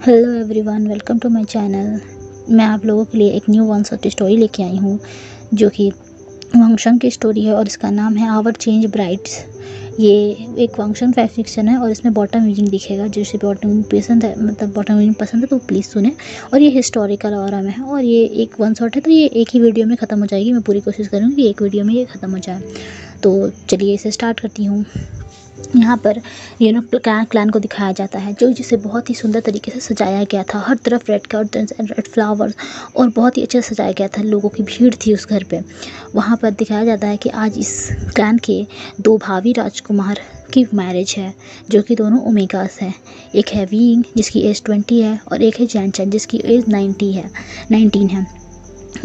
Hello everyone, welcome to my channel. मैं आप लोगों के लिए एक न्यू वन शॉट स्टोरी लेके आई हूँ जो कि वंगशंग की स्टोरी है और इसका नाम है आवर चेंज ब्राइड्स। ये एक वंगशंग फैन फिक्शन है और इसमें बॉटम रीडिंग दिखेगा। जिसे बॉटम रीडिंग पसंद है, मतलब बॉटम रीडिंग पसंद है तो प्लीज़ सुने। और ये हिस्टोरिकल ऑरा में है और ये एक वन शॉट है तो ये एक ही वीडियो में ख़त्म हो जाएगी। मैं पूरी कोशिश करूँगी कि एक वीडियो में ये ख़त्म हो जाए। तो चलिए इसे स्टार्ट करती हूँ। यहाँ पर क्लैन को दिखाया जाता है जो जिसे बहुत ही सुंदर तरीके से सजाया गया था। हर तरफ red curtains and red flowers और बहुत ही अच्छे से सजाया गया था। लोगों की भीड़ थी उस घर पे। वहाँ पर दिखाया जाता है कि आज इस क्लैन के दो भावी राजकुमार की मैरिज है जो कि दोनों ओमेगास हैं। एक है वीइंग जिसकी एज 20 है और एक है जैनचन जिसकी एज 19 है।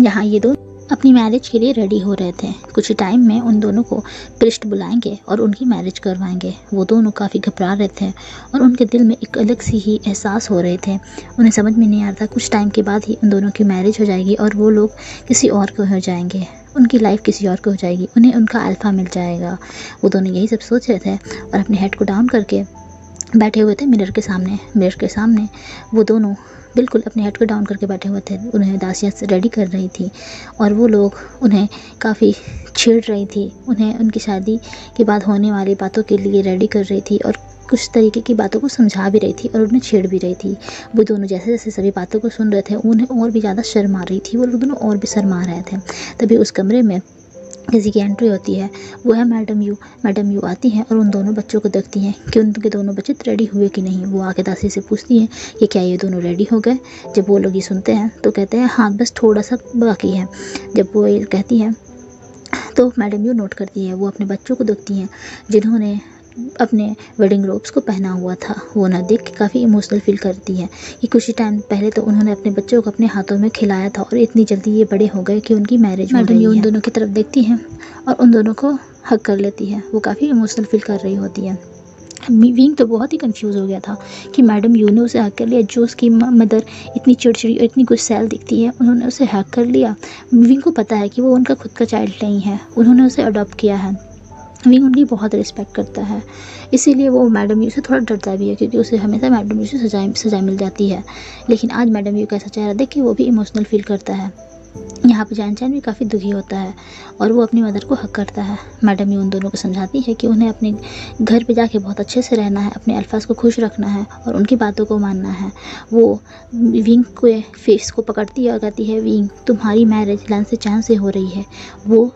यहाँ ये दो अपनी मैरिज के लिए रेडी हो रहे थे। कुछ टाइम में उन दोनों को प्रिस्ट बुलाएंगे और उनकी मैरिज करवाएंगे। वो दोनों काफ़ी घबरा रहे थे और उनके दिल में एक अलग सी ही एहसास हो रहे थे। उन्हें समझ में नहीं आ रहा था कुछ टाइम के बाद ही उन दोनों की मैरिज हो जाएगी और वो लोग किसी और को हो जाएंगे। उनकी लाइफ किसी और को हो जाएगी। उन्हें उनका अल्फ़ा मिल जाएगा। वो दोनों यही सब सोच रहे थे और अपने हेड को डाउन करके बैठे हुए थे मिरर के सामने। वो दोनों बिल्कुल अपने हेड को डाउन करके बैठे हुए थे। उन्हें दासियाँ रेडी कर रही थी और वो लोग उन्हें काफ़ी छेड़ रही थी। उन्हें उनकी शादी के बाद होने वाली बातों के लिए रेडी कर रही थी और कुछ तरीके की बातों को समझा भी रही थी और उन्हें छेड़ भी रही थी। वो दोनों जैसे जैसे सभी बातों को सुन रहे थे उन्हें और भी ज़्यादा शर्म आ रही थी। वो लोग दोनों और भी शर्मा रहे थे। तभी उस कमरे में किसी की एंट्री होती है। वो है मैडम यू आती हैं और उन दोनों बच्चों को देखती हैं कि उनके दोनों बच्चे रेडी हुए कि नहीं। वो आके दासी से पूछती हैं कि क्या ये दोनों रेडी हो गए। जब वो लोग ये सुनते हैं तो कहते हैं हाँ बस थोड़ा सा बाकी है। जब वो ये कहती हैं तो मैडम यू नोट करती है। वो अपने बच्चों को देखती हैं जिन्होंने अपने वेडिंग रोब्स को पहना हुआ था। वो ना देख के काफ़ी इमोशनल फील करती है कि कुछ ही टाइम पहले तो उन्होंने अपने बच्चों को अपने हाथों में खिलाया था और इतनी जल्दी ये बड़े हो गए कि उनकी मैरिज हो रही है। मैडम यू उन दोनों की तरफ देखती हैं और उन दोनों को हग कर लेती है। वो काफ़ी इमोशनल फील कर रही होती है। विंग तो बहुत ही कंफ्यूज हो गया था कि मैडम यू ने उसे हक कर लिया। जो उसकी मदर इतनी चिड़चिड़ी और इतनी गुस्सैल दिखती है उन्होंने उसे हक कर लिया। विंग को पता है कि वो उनका खुद का चाइल्ड नहीं है। उन्होंने उसे अडॉप्ट किया है। विंग उनकी बहुत रिस्पेक्ट करता है। इसीलिए वो मैडम यू से थोड़ा डरता भी है क्योंकि उसे हमेशा मैडम यू से सज़ा मिल जाती है। लेकिन आज मैडम यू का ऐसा चेहरा देख के वो भी इमोशनल फील करता है। यहाँ पे जैनचन भी काफ़ी दुखी होता है और वो अपनी मदर को हक करता है। मैडम यू उन दोनों को समझाती है कि उन्हें अपने घर पे जाके बहुत अच्छे से रहना है, अपने अल्फाज को खुश रखना है और उनकी बातों को मानना है। वो विंग के फेस को पकड़ती है और कहती है विंग तुम्हारी मैरिज लैन से चांद से हो रही है। वो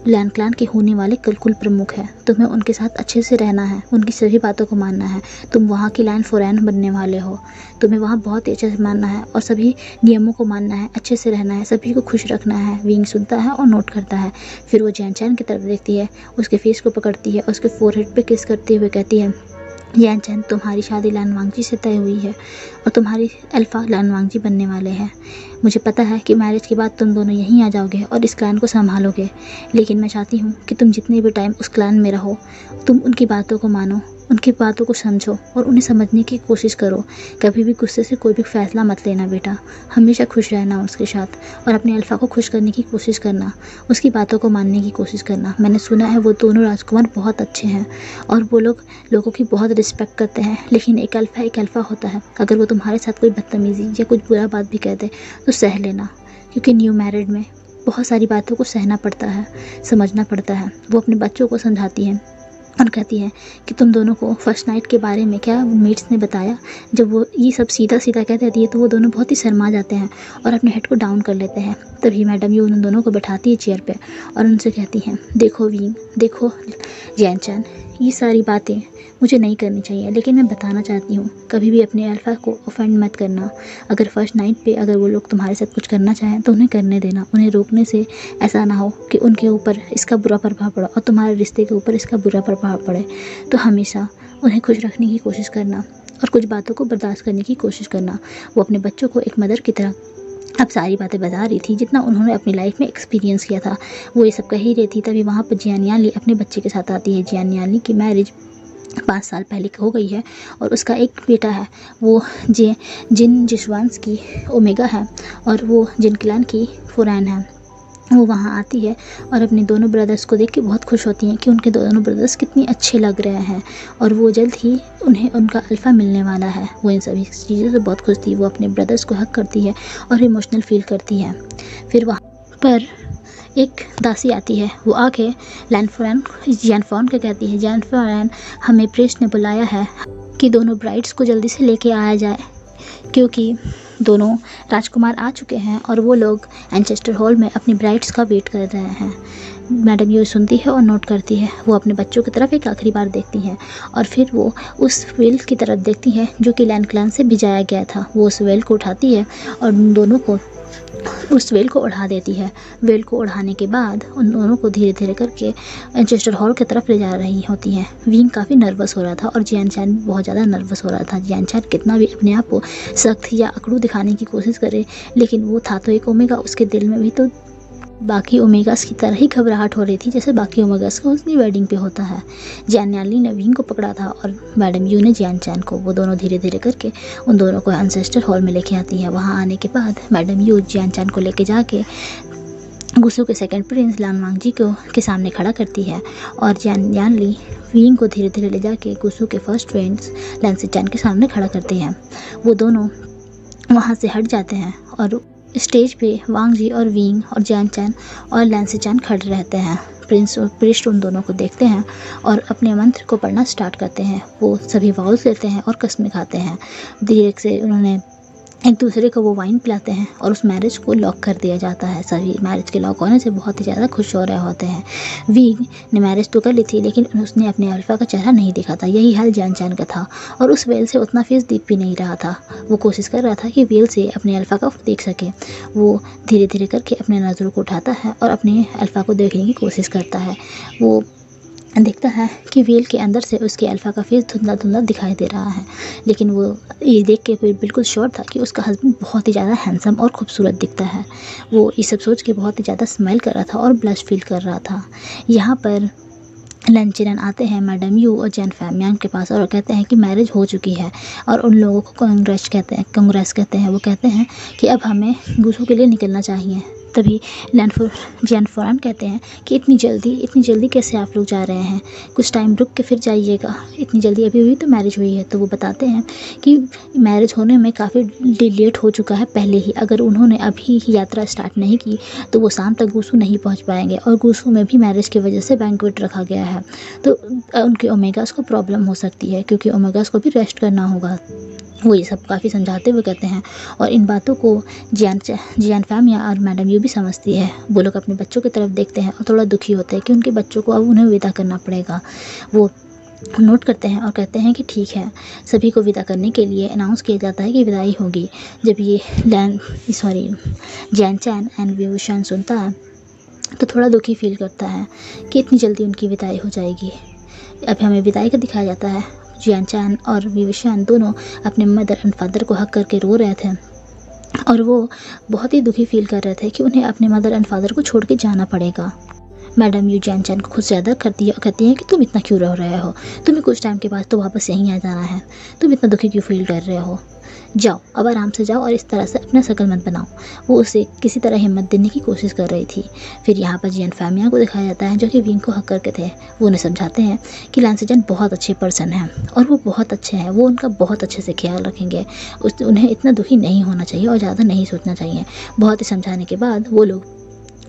लैन क्लैन के होने वाले कुल प्रमुख है। तुम्हें उनके साथ अच्छे से रहना है, उनकी सभी बातों को मानना है। तुम वहाँ की लैन फोरैन बनने वाले हो। तुम्हें वहाँ बहुत ही अच्छे से मानना है और सभी नियमों को मानना है, अच्छे से रहना है, सभी को खुश रखना है। विंग सुनता है और नोट करता है। फिर वो जैनचन की तरफ देखती है, उसके फेस को पकड़ती है, उसके फोरहेड पे किस करते हुए कहती है जैनचन तुम्हारी शादी लैन वांगजी से तय हुई है और तुम्हारी अल्फ़ा लैन वांगजी बनने वाले हैं। मुझे पता है कि मैरिज के बाद तुम दोनों यहीं आ जाओगे और इस क्लैन को संभालोगे। लेकिन मैं चाहती हूँ कि तुम जितने भी टाइम उस क्लैन में रहो तुम उनकी बातों को मानो, उनकी बातों को समझो और उन्हें समझने की कोशिश करो। कभी भी गुस्से से कोई भी फैसला मत लेना बेटा। हमेशा खुश रहना उसके साथ और अपने अल्फ़ा को खुश करने की कोशिश करना, उसकी बातों को मानने की कोशिश करना। मैंने सुना है वो दोनों राजकुमार बहुत अच्छे हैं और वो लोग लोगों की बहुत रिस्पेक्ट करते हैं। लेकिन एक अल्फ़ा होता है। अगर वो तुम्हारे साथ कोई बदतमीज़ी या कुछ बुरा बात भी कह दे तो सह लेना, क्योंकि न्यू मैरिड में बहुत सारी बातों को सहना पड़ता है, समझना पड़ता है। वो अपने बच्चों को समझाती हैं और कहती हैं कि तुम दोनों को फर्स्ट नाइट के बारे में क्या मेट्स ने बताया। जब वो ये सब सीधा कह देती है तो वो दोनों बहुत ही शर्मा जाते हैं और अपने हेड को डाउन कर लेते हैं। तभी मैडम यू उन दोनों को बैठाती है चेयर पे और उनसे कहती हैं देखो विंग, देखो जैनचन, ये सारी बातें मुझे नहीं करनी चाहिए लेकिन मैं बताना चाहती हूँ कभी भी अपने अल्फ़ा को ऑफेंड मत करना। अगर फर्स्ट नाइट पे अगर वो लोग तुम्हारे साथ कुछ करना चाहें तो उन्हें करने देना। उन्हें रोकने से ऐसा ना हो कि उनके ऊपर इसका बुरा प्रभाव पड़ा और तुम्हारे रिश्ते के ऊपर इसका बुरा प्रभाव पड़े। तो हमेशा उन्हें खुश रखने की कोशिश करना और कुछ बातों को बर्दाश्त करने की कोशिश करना। वो अपने बच्चों को एक मदर की तरह अब सारी बातें बता रही थी जितना उन्होंने अपनी लाइफ में एक्सपीरियंस किया था। वो ये सब कह ही रही थी। तभी वहाँ पर जियानियाली अपने बच्चे के साथ आती है। जियानियाली की मैरिज 5 साल पहले हो गई है और उसका एक बेटा है। वो जिन जिशवांस की ओमेगा है और वो जिन क्लैन की फोरैन है। वो वहाँ आती है और अपने दोनों ब्रदर्स को देख के बहुत खुश होती हैं कि उनके दोनों ब्रदर्स कितने अच्छे लग रहे हैं और वो जल्द ही उन्हें उनका अल्फ़ा मिलने वाला है। वो इन सभी चीज़ों से बहुत खुश थी। वो अपने ब्रदर्स को हक करती है और इमोशनल फील करती है। फिर वहाँ पर एक दासी आती है। वो आके जैनफोन को कहती है, जैनफोन, हमें प्रेस्ट ने बुलाया है कि दोनों ब्राइड्स को जल्दी से लेके आया जाए, क्योंकि दोनों राजकुमार आ चुके हैं और वो लोग एंचेस्टर हॉल में अपनी ब्राइड्स का वेट कर रहे हैं। मैडम यू सुनती है और नोट करती है। वो अपने बच्चों की तरफ एक आखिरी बार देखती हैं और फिर वो उस वेल की तरफ देखती है जो कि लैन क्लैन से भिजाया गया था। वो उस वेल को उठाती है और उन दोनों को उस वेल को उड़ा देती है। वेल को उड़ाने के बाद उन दोनों को धीरे धीरे करके एंचेस्टर हॉल की तरफ ले जा रही होती हैं। विंग काफ़ी नर्वस हो रहा था और जियान चैन बहुत ज़्यादा नर्वस हो रहा था। जियान चैन कितना भी अपने आप को सख्त या अकड़ू दिखाने की कोशिश करे, लेकिन वो था तो एक ओमेगा, उसके दिल में भी तो बाकी ओमेगास की तरह ही घबराहट हो रही थी जैसे बाकी ओमेगास का उसकी वेडिंग पे होता है। जियान न्याली ने विंग को पकड़ा था और मैडम यू ने जियान चैन को। वो दोनों धीरे धीरे करके उन दोनों को एंसेस्टर हॉल में लेके आती है। वहाँ आने के बाद मैडम यू जियान चैन को लेके जाके गुस्सू के सेकंड प्रिंस लान वांगजी को के सामने खड़ा करती है और जियान ली विंग को धीरे धीरे ले जाके गुस्सू के फर्स्ट फ्रेंड्स लैंसी चैन के सामने खड़ा करते हैं। वो दोनों वहाँ से हट जाते हैं और स्टेज पे वांग जी और विंग और जियान चैन और लैंसी चैन खड़े रहते हैं। प्रिंस और प्रिस्ट उन दोनों को देखते हैं और अपने मंत्र को पढ़ना स्टार्ट करते हैं। वो सभी वाउल्स लेते हैं और कसमें खाते हैं। धीरे से उन्होंने एक दूसरे को वो वाइन पिलाते हैं और उस मैरिज को लॉक कर दिया जाता है। सभी मैरिज के लॉक होने से बहुत ही ज़्यादा खुश हो रहे होते हैं। विंग ने मैरिज तो कर ली थी लेकिन उसने अपने अल्फा का चेहरा नहीं देखा था। यही हाल जियान चैन का था और उस वेल से उतना फेस दिख भी नहीं रहा था। वो कोशिश कर रहा था कि वेल से अपने अल्फा का देख सके। वो धीरे धीरे करके अपने नज़रों को उठाता है और अपने अल्फा को देखने की कोशिश करता है। वो देखता है कि वेल के अंदर से उसके अल्फ़ा का फेस धुंधला धुंधला दिखाई दे रहा है, लेकिन वो ये देख के फिर बिल्कुल श्योर था कि उसका हस्बैंड बहुत ही ज़्यादा हैंडसम और खूबसूरत दिखता है। वो ये सब सोच के बहुत ही ज़्यादा स्माइल कर रहा था और ब्लश फील कर रहा था। यहाँ पर लंचरन आते हैं मैडम यू और जैन फैमियान के पास और कहते हैं कि मैरिज हो चुकी है और उन लोगों को कांग्रेस कहते हैं। वो कहते हैं कि अब हमें गुस्सू के लिए निकलना चाहिए। तभी जैन फौरन कहते हैं कि इतनी जल्दी कैसे आप लोग जा रहे हैं, कुछ टाइम रुक के फिर जाइएगा, इतनी जल्दी अभी तो मैरिज हुई है। तो वो बताते हैं कि मैरिज होने में काफ़ी लेट हो चुका है पहले ही। अगर उन्होंने अभी ही यात्रा स्टार्ट नहीं की तो वो शाम तक गुस्सू नहीं पहुंच पाएंगे और गुस्सू में भी मैरिज की वजह से बैंक्वेट रखा गया है तो उनके ओमेगास को प्रॉब्लम हो सकती है, क्योंकि ओमेगास को भी रेस्ट करना होगा। वो ये सब काफ़ी समझाते हुए कहते हैं और इन बातों को जियान फैमिया और मैडम यू भी समझती है। वो लोग अपने बच्चों की तरफ देखते हैं और थोड़ा दुखी होते हैं कि उनके बच्चों को अब उन्हें विदा करना पड़ेगा। वो नोट करते हैं और कहते हैं कि ठीक है। सभी को विदा करने के लिए अनाउंस किया जाता है कि विदाई होगी। जब ये जियान चैन एंड विवुशन सुनता है तो थोड़ा दुखी फील करता है कि इतनी जल्दी उनकी विदाई हो जाएगी। अब हमें विदाई का दिखाया जाता है। जियान चैन और विवुशन दोनों अपने मदर एंड फादर को हक करके रो रहे थे और वो बहुत ही दुखी फील कर रहे थे कि उन्हें अपने मदर एंड फादर को छोड़ के जाना पड़ेगा। मैडम यू जियान चैन को खुद ज़्यादा करती है और कहती है कि तुम इतना क्यों रो रहे हो, तुम्हें कुछ टाइम के बाद तो वापस यहीं आ जाना है, तुम इतना दुखी क्यों फील कर रहे हो, जाओ अब आराम से जाओ और इस तरह से अपना शकल मत बनाओ। वो उसे किसी तरह हिम्मत देने की कोशिश कर रही थी। फिर यहाँ पर जियान फैमिया को दिखाया जाता है जो कि विंग को हक करके थे। वो उन्हें समझाते हैं कि लैंसेजन बहुत अच्छे पर्सन हैं और वो बहुत अच्छे हैं, वो उनका बहुत अच्छे से ख्याल रखेंगे, उन्हें इतना दुखी नहीं होना चाहिए और ज़्यादा नहीं सोचना चाहिए। बहुत ही समझाने के बाद वो लोग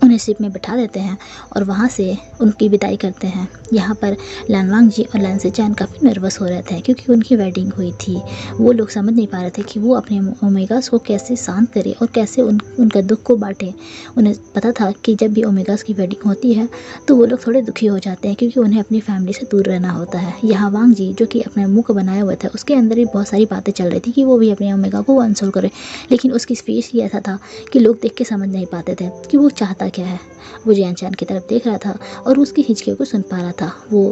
उन्हें शिप में बिठा देते हैं और वहाँ से उनकी विदाई करते हैं। यहाँ पर लानवांग जी और लैंसी चैन काफ़ी नर्वस हो रहे थे क्योंकि उनकी वेडिंग हुई थी। वो लोग समझ नहीं पा रहे थे कि वो अपने ओमेगास को कैसे शांत करे और कैसे उनका दुख को बांटे। उन्हें पता था कि जब भी ओमेगास की वेडिंग होती है तो वो लोग थोड़े दुखी हो जाते हैं क्योंकि उन्हें अपनी फैमिली से दूर रहना होता है। यहाँ वांग जी जो कि अपने मुँह को बनाया हुआ था उसके अंदर भी बहुत सारी बातें चल रही थी कि वो भी अपने ओमेगा को कंसोल करे, लेकिन उसकी स्पेस ही ऐसा था कि लोग देख के समझ नहीं पाते थे कि वो चाहता क्या है। वो जियान चैन की तरफ देख रहा था और उसकी हिचकियों को सुन पा रहा था। वो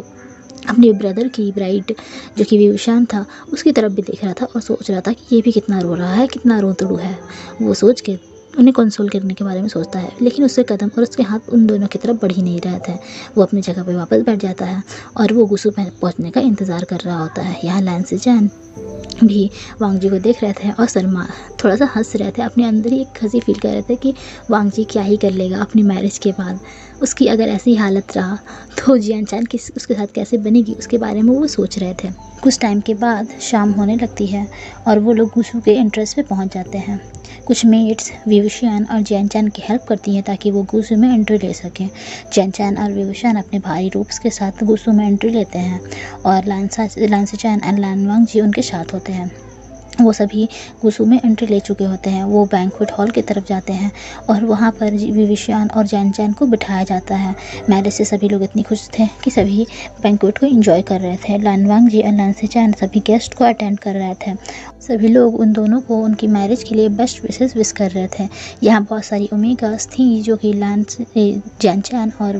अपने ब्रदर की ब्राइड जो कि विवुशन था उसकी तरफ भी देख रहा था और सोच रहा था कि ये भी कितना रो रहा है, कितना रोतड़ू है। वो सोच के उन्हें कंसोल करने के बारे में सोचता है, लेकिन उसके कदम और उसके हाथ उन दोनों की तरफ बढ़ ही नहीं रहे थे। वो अपनी जगह पे वापस बैठ जाता है और वो गुस्सू में पहुंचने का इंतज़ार कर रहा होता है। यहाँ लैंसी चैन भी वांग जी को देख रहे थे और शर्मा थोड़ा सा हंस रहे थे, अपने अंदर ही एक हंसी फील कर रहे थे कि वांग जी क्या ही कर लेगा अपनी मैरिज के बाद। उसकी अगर ऐसी हालत रहा तो जियान चान की उसके साथ कैसे बनेगी, उसके बारे में वो सोच रहे थे। कुछ टाइम के बाद शाम होने लगती है और वो लोग गुसू के एंट्रेंस पे पहुंच जाते हैं। कुछ मेट्स विवुशियन और जियान चान की हेल्प करती हैं ताकि वो गुसू में एंट्री ले सकें। जियान चान और विवुशियन अपने भारी रूप्स के साथ गुसू में एंट्री लेते हैं और लांसी चान और लानवांग जी उनके साथ होते हैं। वो सभी गुसू में एंट्री ले चुके होते हैं। वो बैंक्वेट हॉल की तरफ जाते हैं और वहाँ पर विविशियन और जियान चान को बिठाया जाता है। मैरिज से सभी लोग इतनी खुश थे कि सभी बैंक्वेट को एंजॉय कर रहे थे। लानवांग जी और लांसी चान सभी गेस्ट को अटेंड कर रहे थे। सभी लोग उन दोनों को उनकी मैरिज के लिए बेस्ट विशेस विश कर रहे थे। यहाँ बहुत सारी ओमेगास थी जो कि जियान चान और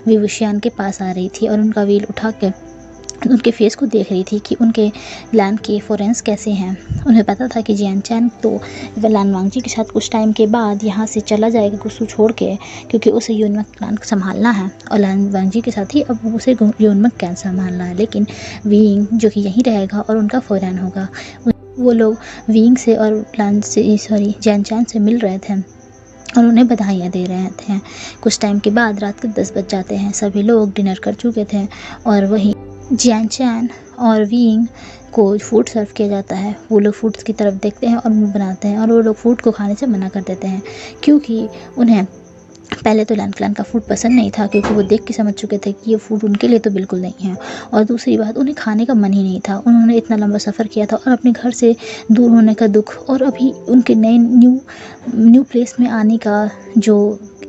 विविशियन के पास आ रही थी और उनका व्हील उठा के उनके फेस को देख रही थी कि उनके लैन के फोरेंस कैसे हैं। उन्हें पता था कि जियान चान तो लानवांग जी के साथ कुछ टाइम के बाद यहाँ से चला जाएगा गुसू छोड़ के, क्योंकि उसे यूनमक क्लैन संभालना है और लानवांग जी के साथ ही अब उसे यूनमक क्लैन संभालना है। लेकिन वीइंग जो कि यहीं रहेगा और उनका फोरेन होगा। वो लोग वीइंग से और जियान चान से मिल रहे थे और उन्हें बधाइयाँ दे रहे थे। कुछ टाइम के बाद रात के 10 बज जाते हैं। सभी लोग डिनर कर चुके थे और वहीं जियान चान और वीइंग को फूड सर्व किया जाता है। वो लोग फूड्स की तरफ देखते हैं और मुंह बनाते हैं और वो लोग फूड को खाने से मना कर देते हैं, क्योंकि उन्हें पहले तो लान क्लैन का फूड पसंद नहीं था, क्योंकि वो देख के समझ चुके थे कि ये फूड उनके लिए तो बिल्कुल नहीं है। और दूसरी बात, उन्हें खाने का मन ही नहीं था। उन्होंने इतना लंबा सफ़र किया था और अपने घर से दूर होने का दुख और अभी उनके नए न्यू प्लेस में आने का जो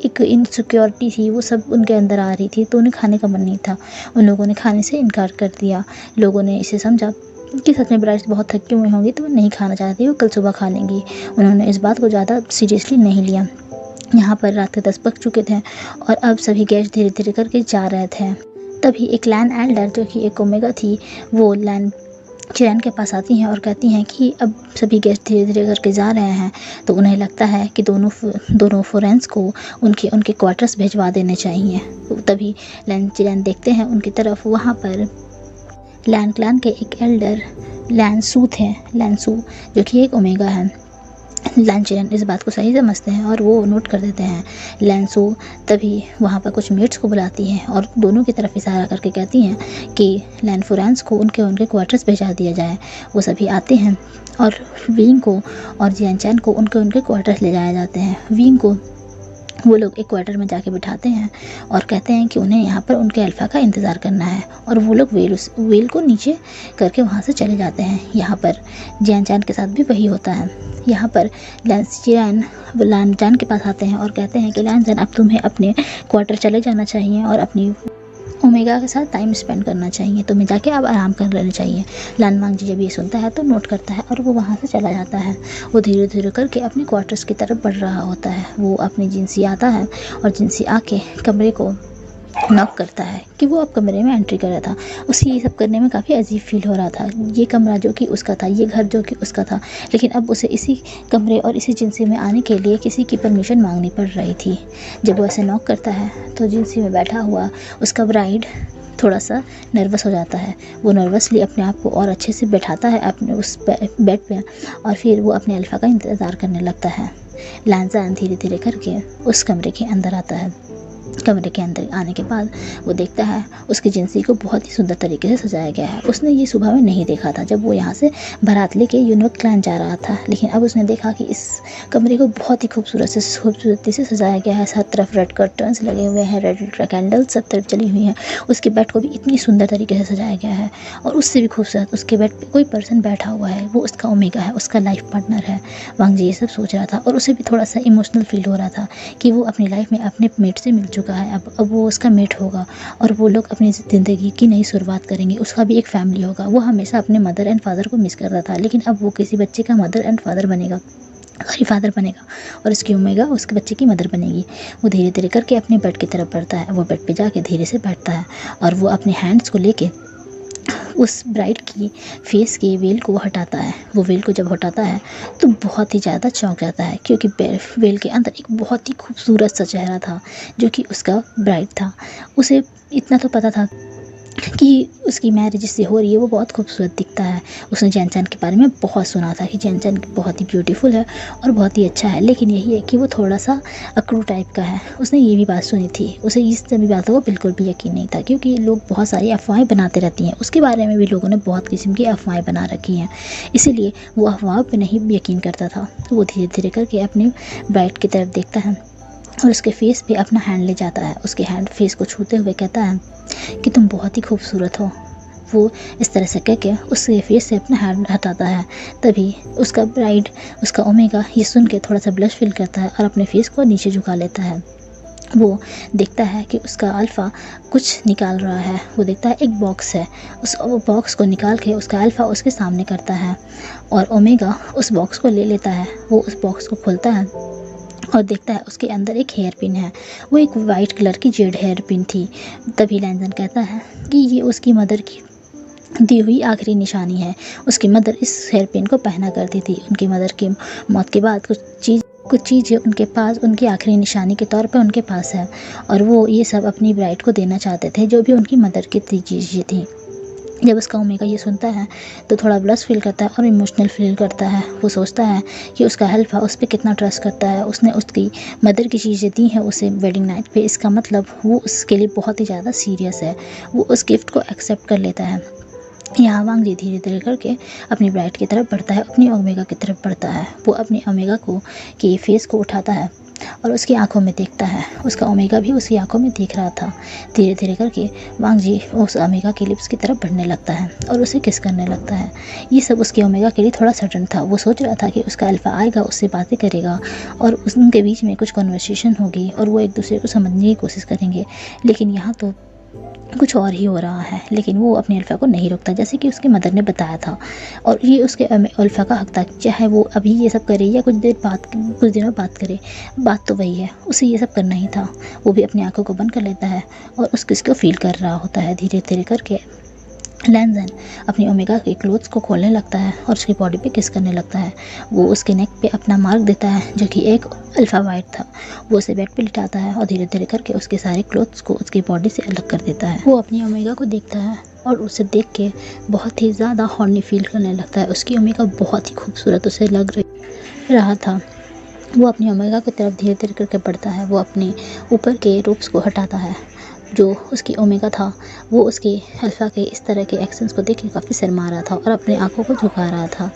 एक इनसिक्योरिटी थी वो सब उनके अंदर आ रही थी, तो उन्हें खाने का मन नहीं था। उन लोगों ने खाने से इनकार कर दिया। लोगों ने इसे समझा कि सच में ब्राइड्स बहुत थकी हुई होंगी तो वो नहीं खाना चाहती, वो कल सुबह खा लेंगी। उन्होंने इस बात को ज़्यादा सीरियसली नहीं लिया। यहाँ पर रात के 10 बज चुके थे और अब सभी गेस्ट धीरे धीरे करके जा रहे थे। तभी एक लैन एल्डर जो कि एक ओमेगा थी, वो लैन चिरैन के पास आती हैं और कहती हैं कि अब सभी गेस्ट धीरे धीरे करके जा रहे हैं, तो उन्हें लगता है कि दोनों फोरेंस को उनके क्वार्टर्स भिजवा देने चाहिए। तभी लैन चिरैन देखते हैं उनकी तरफ। वहाँ पर लैन क्लैन के एक एल्डर लैनसू थे, लैनसू जो कि एक ओमेगा है। लान चिरैन इस बात को सही समझते हैं और वो नोट कर देते हैं। लैनसू तभी वहाँ पर कुछ मेट्स को बुलाती हैं और दोनों की तरफ इशारा करके कहती हैं कि लैन फोरेंस को उनके क्वार्टर्स भेजा दिया जाए। वो सभी आते हैं और वीइंग को और जियान चान को उनके क्वार्टर्स ले जाए जाते हैं। वीइंग को वो लोग एक क्वार्टर में जाके बिठाते हैं और कहते हैं कि उन्हें यहाँ पर उनके अल्फ़ा का इंतज़ार करना है और वो लोग व्हील को नीचे करके वहाँ से चले जाते हैं। यहाँ पर जियान चान के साथ भी वही होता है। यहाँ पर लान चान के पास आते हैं और कहते हैं कि लान चान अब तुम्हें अपने क्वार्टर चले जाना चाहिए और अपनी ओमेगा के साथ टाइम स्पेंड करना चाहिए, तुम्हें जाके अब आराम कर लेना चाहिए। लानवांग जी जब ये सुनता है तो नोट करता है और वो वहाँ से चला जाता है। वो धीरे धीरे करके अपने क्वार्टर्स की तरफ बढ़ रहा होता है। वो अपनी जिनसी आता है और जिनसी आके कमरे को नॉक करता है कि वो अब कमरे में एंट्री कर रहा था। उसे ये सब करने में काफ़ी अजीब फील हो रहा था। ये कमरा जो कि उसका था, ये घर जो कि उसका था, लेकिन अब उसे इसी कमरे और इसी जिनसी में आने के लिए किसी की परमिशन मांगनी पड़ रही थी। जब वो ऐसे नॉक करता है तो जिनसी में बैठा हुआ उसका ब्राइड थोड़ा सा नर्वस हो जाता है। वो नर्वसली अपने आप को और अच्छे से बैठाता है अपने उस बेड पे और फिर वो अपने अल्फ़ा का इंतज़ार करने लगता है। लानजान धीरे धीरे करके उस कमरे के अंदर आता है। कमरे के अंदर आने के बाद वो देखता है उसकी जिनसी को बहुत ही सुंदर तरीके से सजाया गया है। उसने ये सुबह में नहीं देखा था जब वो यहाँ से बारात लेके यूनमक क्लैन जा रहा था, लेकिन अब उसने देखा कि इस कमरे को बहुत ही खूबसूरती से सजाया गया है। हर तरफ रेड कर्टन्स लगे हुए हैं, रेड कैंडल्स सब तरफ चली हुई हैं। उसके बेड को भी इतनी सुंदर तरीके से सजाया गया है और उससे भी खूबसूरत उसके बेड पर कोई पर्सन बैठा हुआ है। वो उसका ओमेगा है, उसका लाइफ पार्टनर है। वांग जी ये सब सोच रहा था और उसे भी थोड़ा सा इमोशनल फील हो रहा था कि वो अपनी लाइफ में अपने मेट से मिल चुका है। अब वो उसका मेट होगा और वो लोग अपनी ज़िंदगी की नई शुरुआत करेंगे। उसका भी एक फैमिली होगा। वो हमेशा अपने मदर एंड फादर को मिस कर रहा था, लेकिन अब वो किसी बच्चे का मदर एंड फादर बनेगा, फादर बनेगा और उसकी ओमेगा उसके बच्चे की मदर बनेगी। वो धीरे धीरे करके अपने बेड की तरफ बढ़ता है। वो बेड पे जाके धीरे से बैठता है और वो अपने हैंड्स को लेके उस ब्राइड की फेस के वेल को हटाता है। वो वेल को जब हटाता है तो बहुत ही ज़्यादा चौंक जाता है, क्योंकि वेल के अंदर एक बहुत ही खूबसूरत सा चेहरा था जो कि उसका ब्राइड था। उसे इतना तो पता था कि उसकी मैरिज जिससे हो रही है वो बहुत खूबसूरत दिखता है। उसने जैन चैन के बारे में बहुत सुना था कि जैन चैन बहुत ही ब्यूटीफुल है और बहुत ही अच्छा है, लेकिन यही है कि वो थोड़ा सा अकड़ू टाइप का है। उसने ये भी बात सुनी थी, उसे इस सभी बातों को बिल्कुल भी यकीन नहीं था, क्योंकि लोग बहुत सारी अफवाहें बनाते रहती हैं। उसके बारे में भी लोगों ने बहुत किस्म की अफवाहें बना रखी हैं, इसीलिए वो अफवाह पर नहीं यकीन करता था। तो वो धीरे धीरे करके अपनी ब्राइड की तरफ देखता है और उसके फेस पे अपना हैंड ले जाता है। उसके हैंड फेस को छूते हुए कहता है कि तुम बहुत ही खूबसूरत हो। वो इस तरह से कह के उसके फेस से अपना हैंड हटाता है। तभी उसका ब्राइड, उसका ओमेगा ये सुन के थोड़ा सा ब्लश फील करता है और अपने फेस को नीचे झुका लेता है। वो देखता है कि उसका अल्फ़ा कुछ निकाल रहा है। वो देखता है एक बॉक्स है, उस बॉक्स को निकाल के उसका अल्फ़ा उसके सामने करता है और ओमेगा उस बॉक्स को ले लेता है। वो उस बॉक्स को खोलता है और देखता है उसके अंदर एक हेयर पिन है। वो एक वाइट कलर की जेड हेयर पिन थी। तभी लैंजन कहता है कि ये उसकी मदर की दी हुई आखिरी निशानी है। उसकी मदर इस हेयर पिन को पहना करती थी। उनकी मदर की मौत के बाद कुछ चीज़ें उनके पास उनकी आखिरी निशानी के तौर पर उनके पास है और वो ये सब अपनी ब्राइड को देना चाहते थे, जो भी उनकी मदर की चीज़ें थी। जब उसका ओमेगा ये सुनता है तो थोड़ा ब्लश फील करता है और इमोशनल फील करता है। वो सोचता है कि उसका अल्फ़ा उस पर कितना ट्रस्ट करता है। उसने उसकी मदर की चीज़ें दी हैं उसे वेडिंग नाइट पे, इसका मतलब वो उसके लिए बहुत ही ज़्यादा सीरियस है। वो उस गिफ्ट को एक्सेप्ट कर लेता है। यहाँ वांग जी धीरे धीरे करके अपनी ब्राइड की तरफ बढ़ता है, अपनी ओमेगा की तरफ बढ़ता है। वो अपनी ओमेगा को के फेस को उठाता है और उसकी आंखों में देखता है। उसका ओमेगा भी उसकी आंखों में देख रहा था। धीरे धीरे करके वांग जी उस ओमेगा के लिप्स की तरफ बढ़ने लगता है और उसे किस करने लगता है। ये सब उसके ओमेगा के लिए थोड़ा सडन था। वो सोच रहा था कि उसका अल्फ़ा आएगा, उससे बातें करेगा और उनके बीच में कुछ कन्वर्सेशन होगी और वो एक दूसरे को समझने की कोशिश करेंगे, लेकिन यहाँ तो कुछ और ही हो रहा है। लेकिन वो अपने अल्फ़ा को नहीं रोकता, जैसे कि उसकी मदर ने बताया था, और ये उसके अल्फ़ा का हक था, चाहे वो अभी ये सब करे या कुछ दिनों बाद करे, बात तो वही है, उसे ये सब करना ही था। वो भी अपनी आंखों को बंद कर लेता है और उस किस को फील कर रहा होता है। धीरे धीरे करके लैंजन अपनी ओमेगा के क्लोथ्स को खोलने लगता है और उसकी बॉडी पे किस करने लगता है। वो उसके नेक पे अपना मार्क देता है जो कि एक अल्फ़ा वाइट था। वो उसे बेड पे लिटाता है और धीरे धीरे करके उसके सारे क्लोथ्स को उसकी बॉडी से अलग कर देता है। वो अपनी ओमेगा को देखता है और उसे देख के बहुत ही ज़्यादा हॉर्नी फील करने लगता है। उसकी ओमेगा बहुत ही खूबसूरत उसे लग रहा था। वो अपनी ओमेगा की तरफ धीरे धीरे करके बढ़ता है। वो अपने ऊपर के रोब्स को हटाता है। जो उसकी ओमेगा था वो उसके अल्फ़ा के इस तरह के एक्शंस को देख के काफ़ी शर्मा रहा था और अपने आंखों को झुका रहा था।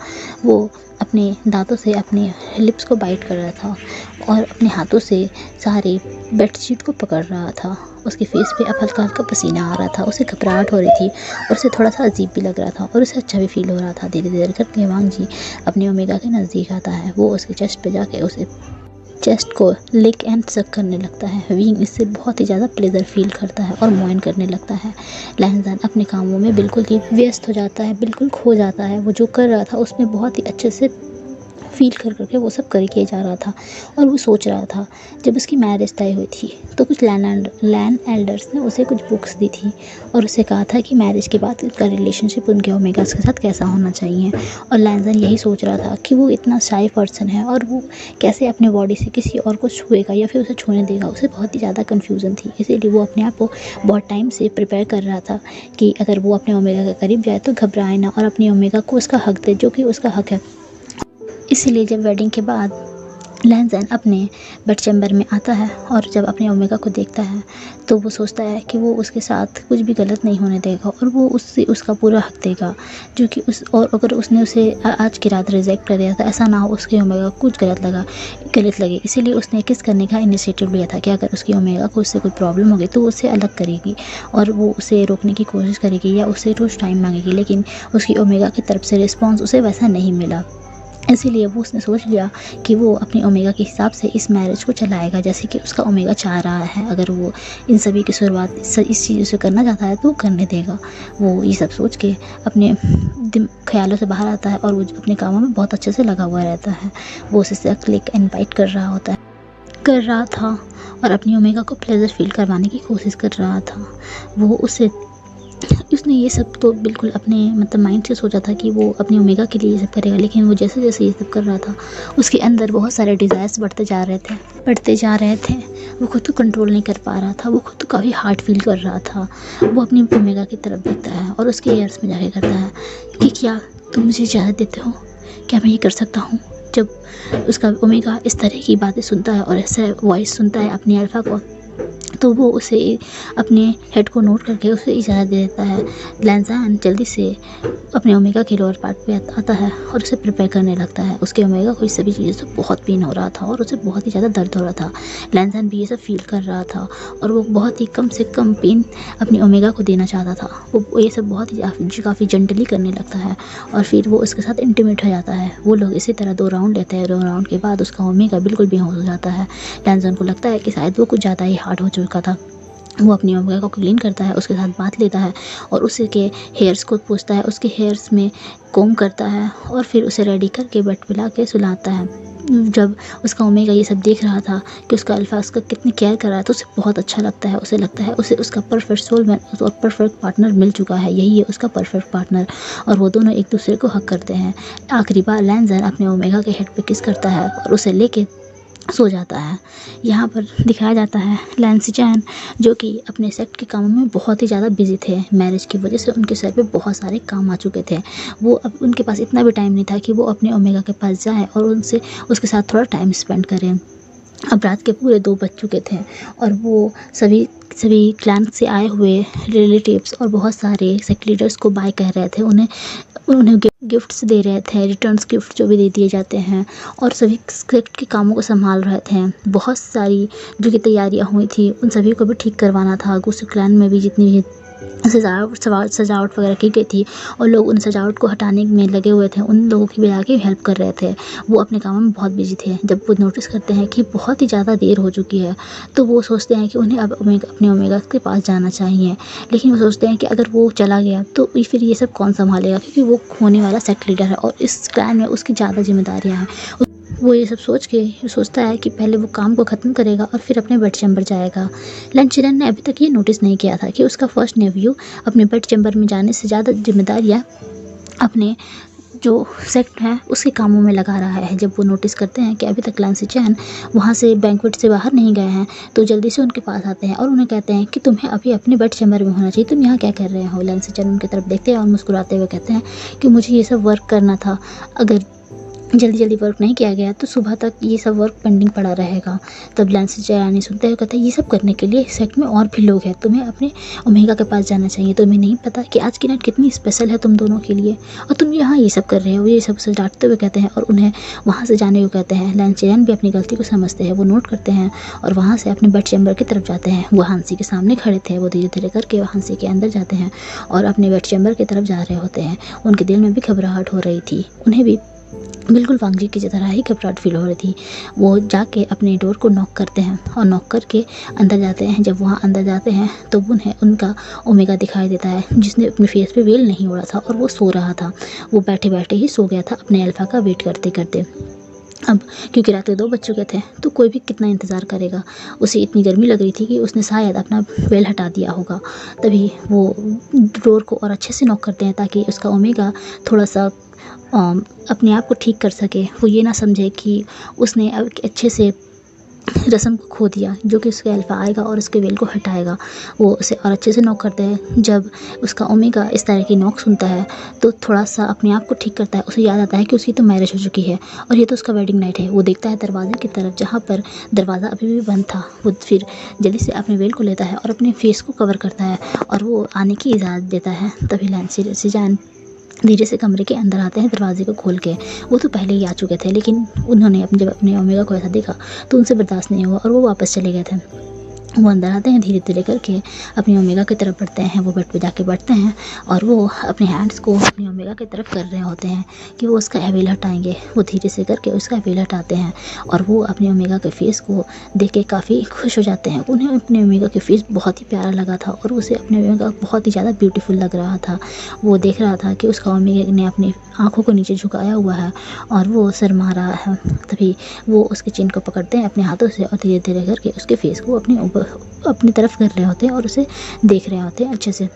वो अपने दांतों से अपने लिप्स को बाइट कर रहा था और अपने हाथों से सारी बेडशीट को पकड़ रहा था। उसके फेस पे अब हल्का हल्का पसीना आ रहा था। उसे घबराहट हो रही थी और उसे थोड़ा सा अजीब भी लग रहा था और उसे अच्छा भी फील हो रहा था। धीरे धीरे करके वांग जी अपने ओमेगा के नज़दीक आता है। वो उसके चेस्ट पे जाके उसे चेस्ट को लिक एंड सक करने लगता है। विंग इससे बहुत ही ज़्यादा प्लेजर फील करता है और मोइन करने लगता है। लैंजन अपने कामों में बिल्कुल ही व्यस्त हो जाता है, बिल्कुल खो जाता है। वो जो कर रहा था उसमें बहुत ही अच्छे से फील कर करके वो सब कर किया जा रहा था और वो सोच रहा था। जब उसकी मैरिज तय हुई थी तो कुछ लैंड एल्डर्स ने उसे कुछ बुक्स दी थी और उसे कहा था कि मैरिज के बाद उसका रिलेशनशिप उनके ओमेगास के साथ कैसा होना चाहिए। और लैंजन यही सोच रहा था कि वो इतना शाय पर्सन है और वो कैसे अपने बॉडी से किसी और को छुएगा या फिर उसे छूने देगा। उसे बहुत ही ज़्यादा कन्फ्यूज़न थी, इसीलिए वो अपने आप को बहुत टाइम से प्रिपेयर कर रहा था कि अगर वो अपने ओमेगा के करीब जाए तो घबराए ना और अपने ओमेगा को उसका हक दे, जो कि उसका हक है। इसीलिए जब वेडिंग के बाद लैंजन अपने बेड चैम्बर में आता है और जब अपने ओमेगा को देखता है तो वो सोचता है कि वो उसके साथ कुछ भी गलत नहीं होने देगा और वो उससे उसका पूरा हक देगा, जो कि और अगर उसने उसे आज की रात रिजेक्ट कर दिया था, ऐसा ना हो उसके ओमेगा कुछ गलत लगे। इसीलिए उसने किस करने का इनिशिएटिव लिया था कि अगर उसकी ओमेगा को उससे कोई प्रॉब्लम होगी तो उससे अलग करेगी और वो उसे रोकने की कोशिश करेगी या उससे रोज़ टाइम मांगेगी। लेकिन उसकी ओमेगा की तरफ से रिस्पॉन्स उसे वैसा नहीं मिला। इसीलिए वो उसने सोच लिया कि वो अपनी ओमेगा के हिसाब से इस मैरिज को चलाएगा जैसे कि उसका ओमेगा चाह रहा है। अगर वो इन सभी की शुरुआत इस चीज़ से करना चाहता है तो वो करने देगा। वो ये सब सोच के अपने ख्यालों से बाहर आता है और वो अपने कामों में बहुत अच्छे से लगा हुआ रहता है। वो उसे क्लिक इनवाइट कर रहा था और अपनी ओमेगा को प्लेजर फील करवाने की कोशिश कर रहा था। वो उसे उसने ये सब तो बिल्कुल अपने मतलब माइंड से सोचा था कि वो अपनी ओमेगा के लिए ये सब करेगा, लेकिन वो जैसे जैसे ये सब कर रहा था उसके अंदर बहुत सारे डिज़ायर्स बढ़ते जा रहे थे। वो खुद को कंट्रोल नहीं कर पा रहा था, वो खुद को काफ़ी हार्ड फील कर रहा था। वो अपनी ओमेगा की तरफ देखता है और उसके ईयर्स में जाके करता है कि क्या तुम मुझे इजाज़त देते हो, क्या मैं ये कर सकता हूँ। जब उसका ओमेगा इस तरह की बातें सुनता है और ऐसा वॉइस सुनता है अपनी अल्फ़ा को, तो वो उसे अपने हेड को नोट करके उसे इजाज़त दे देता है। लैंज़ान जल्दी से अपने ओमेगा के लोअर पार्ट पे आता है और उसे प्रिपेयर करने लगता है। उसके ओमेगा को इस सभी चीज़ों से बहुत पेन हो रहा था और उसे बहुत ही ज़्यादा दर्द हो रहा था। लैंज़ान भी ये सब फील कर रहा था और वो बहुत ही कम से कम पेन अपनी ओमेगा को देना चाहता था। वो ये सब बहुत ही काफ़ी जेंटली करने लगता है और फिर वो उसके साथ इंटीमेट हो जाता है। वो लोग इसी तरह 2 राउंड लेते हैं। 2 राउंड के बाद उसका ओमेगा बिल्कुल बेहोश हो जाता है। लैंज़ान को लगता है कि शायद वो कुछ ज़्यादा ही हार्ड हो चुका था। वो अपनी ओमेगा को क्लीन करता है, उसके साथ बात लेता है और उसी के हेयर्स को पूछता है, उसके हेयर्स में कोम करता है और फिर उसे रेडी करके बेड पे ला के सुलाता है। जब उसका ओमेगा ये सब देख रहा था कि उसका अल्फ़ा उसका कितनी केयर कर रहा है, तो उसे बहुत अच्छा लगता है। उसे लगता है उसे उसका परफेक्ट सोलमेट और परफेक्ट पार्टनर मिल चुका है, यही है उसका परफेक्ट पार्टनर। और वो दोनों एक दूसरे को हग करते हैं। आखिरी बार लैंज़ान अपने ओमेगा के हेड पे किस करता है और उसे लेके सो जाता है। यहाँ पर दिखाया जाता है लैंसी चैन जो कि अपने सेक्ट के कामों में बहुत ही ज़्यादा बिजी थे। मैरिज की वजह से उनके सर पे बहुत सारे काम आ चुके थे। वो अब उनके पास इतना भी टाइम नहीं था कि वो अपने ओमेगा के पास जाएं और उनसे उसके साथ थोड़ा टाइम स्पेंड करें। अब रात के पूरे 2 बज चुके थे और वो सभी क्लैन से आए हुए रिलेटिव्स और बहुत सारे सेक्ट लीडर्स को बाय कह रहे थे। उन्हें गिफ्ट्स दे रहे थे, रिटर्न्स गिफ्ट जो भी दे दिए जाते हैं, और सभी सेक्ट के कामों को संभाल रहे थे। बहुत सारी जो कि तैयारियां हुई थी उन सभी को भी ठीक करवाना था। गुस्से क्लैन में भी जितनी भी सजावट वगैरह की गई थी और लोग उन सजावट को हटाने में लगे हुए थे, उन लोगों की भी आके हेल्प कर रहे थे। वो अपने कामों में बहुत बिजी थे। जब वो नोटिस करते हैं कि बहुत ही ज़्यादा देर हो चुकी है, तो वो सोचते हैं कि उन्हें अब अपने ओमेगा के पास जाना चाहिए। लेकिन वो सोचते हैं कि अगर वो चला गया तो फिर ये सब कौन संभालेगा, क्योंकि वो होने वाला सेक्ट लीडर है और इस क्लैन में उसकी ज़्यादा जिम्मेदारियाँ हैं। वो ये सब सोच के सोचता है कि पहले वो काम को ख़त्म करेगा और फिर अपने बेड चैम्बर जाएगा। लैंचिरन ने अभी तक ये नोटिस नहीं किया था कि उसका फर्स्ट नेव्यू अपने बेड चैम्बर में जाने से ज़्यादा जिम्मेदारियाँ अपने जो सेक्ट है उसके कामों में लगा रहा है। जब वो नोटिस करते हैं कि अभी तक लैंसी चैन वहाँ से बैंक्वेट से बाहर नहीं गए हैं, तो जल्दी से उनके पास आते हैं और उन्हें कहते हैं कि तुम्हें अभी अपने बेड चैम्बर में होना चाहिए, तुम यहाँ क्या कर रहे हो। लैंसी चैन उनकी तरफ देखते हैं और मुस्कुराते हुए कहते हैं कि मुझे ये सब वर्क करना था, अगर जल्दी वर्क नहीं किया गया तो सुबह तक ये सब वर्क पेंडिंग पड़ा रहेगा। तब लैंसी चैन सुनते हुए कहते हैं ये सब करने के लिए सेक्ट में और भी लोग हैं, तुम्हें अपने ओमेगा के पास जाना चाहिए। तुम्हें नहीं पता कि आज की नाइट कितनी स्पेशल है तुम दोनों के लिए, और तुम यहाँ ये सब कर रहे हो। ये सब डांटते हुए कहते हैं और उन्हें वहाँ से जाने को कहते हैं। लैंसी चैन भी अपनी गलती को समझते हैं, वो नोट करते हैं और वहाँ से अपने बेड चैम्बर की तरफ जाते हैं। वो हांसी के सामने खड़े थे, वो धीरे धीरे करके हांसी के अंदर जाते हैं और अपने बेड चैम्बर की तरफ जा रहे होते हैं। उनके दिल में भी घबराहट हो रही थी, उन्हें भी बिल्कुल वांग जी की तरह ही घबराहट फील हो रही थी। वो जाके अपने डोर को नॉक करते हैं और नॉक करके अंदर जाते हैं। जब वहाँ अंदर जाते हैं तो उन्हें उनका ओमेगा दिखाई देता है, जिसने अपने फेस पे वेल नहीं ओढ़ा था और वो सो रहा था। वो बैठे बैठे ही सो गया था अपने अल्फ़ा का वेट करते करते। अब क्योंकि रात के 2 बज चुके थे तो कोई भी कितना इंतज़ार करेगा। उसे इतनी गर्मी लग रही थी कि उसने शायद अपना वेल हटा दिया होगा। तभी वो डोर को और अच्छे से नॉक करते हैं ताकि उसका ओमेगा थोड़ा सा अपने आप को ठीक कर सके। वो ये ना समझे कि उसने अच्छे से रस्म को खो दिया, जो कि उसके अल्फ़ा आएगा और उसके वेल को हटाएगा। वो उसे और अच्छे से नॉक करते हैं। जब उसका ओमेगा इस तरह की नॉक सुनता है तो थोड़ा सा अपने आप को ठीक करता है। उसे याद आता है कि उसकी तो मैरिज हो चुकी है और ये तो उसका वेडिंग नाइट है। वो देखता है दरवाजे की तरफ, जहाँ पर दरवाज़ा अभी भी बंद था। वो फिर जल्दी से अपने वेल को लेता है और अपने फेस को कवर करता है और वो आने की इजाज़त देता है। तभी लैंसी चैन धीरे से कमरे के अंदर आते हैं दरवाजे को खोल के। वो तो पहले ही आ चुके थे, लेकिन उन्होंने जब अपने ओमेगा को ऐसा देखा तो उनसे बर्दाश्त नहीं हुआ और वो वापस चले गए थे। वो अंदर आते हैं, धीरे धीरे करके अपनी ओमेगा की तरफ बढ़ते हैं। वो बेड पे जाके बैठते हैं और वो अपने हैंड्स को अपनी ओमेगा की तरफ कर रहे होते हैं कि वो उसका वेल हटाएंगे। वो धीरे से करके उसका वेल हटाते हैं और वो अपने ओमेगा के फेस को देख के काफ़ी खुश हो जाते हैं। उन्हें अपने ओमेगा के फेस बहुत ही प्यारा लगा था और उसे अपने ओमेगा बहुत ही ज़्यादा ब्यूटीफुल लग रहा था। वो देख रहा था कि उसका ओमेगा ने अपनी आँखों को नीचे झुकाया हुआ है और वो शर्मा रहा है। तभी वो उसके चिन को पकड़ते हैं अपने हाथों से और धीरे धीरे करके उसके फेस को अपनी तरफ कर रहे होते हैं और उसे देख रहे होते हैं अच्छे से।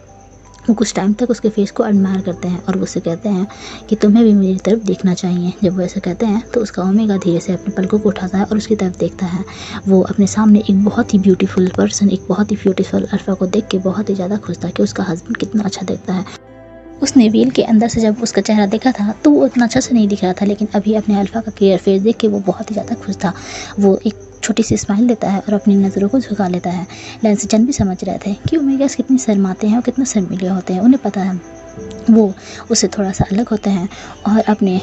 वो कुछ टाइम तक उसके फेस को एडमायर करते हैं और उससे कहते हैं कि तुम्हें भी मेरी तरफ देखना चाहिए। जब वो ऐसा कहते हैं तो उसका ओमेगा धीरे से अपने पलकों को उठाता है और उसकी तरफ देखता है। वो अपने सामने एक बहुत ही ब्यूटीफुल पर्सन, एक बहुत ही ब्यूटीफुल अल्फ़ा को देख के बहुत ही ज़्यादा खुश था कि उसका हस्बैंड कितना अच्छा दिखता है। उसने व्हील के अंदर से जब उसका चेहरा देखा था तो वो उतना अच्छा से नहीं दिख रहा था, लेकिन अभी अपने अल्फ़ा का क्लियर फेस देख के वो बहुत ही ज़्यादा खुश था। वो एक छोटी सी स्माइल देता है और अपनी नज़रों को झुका लेता है। लैंसी चैन भी समझ रहे थे कि ओमेगास कितनी शर्माते हैं और कितने शर्मीले होते हैं। उन्हें पता है वो उससे थोड़ा सा अलग होते हैं और अपने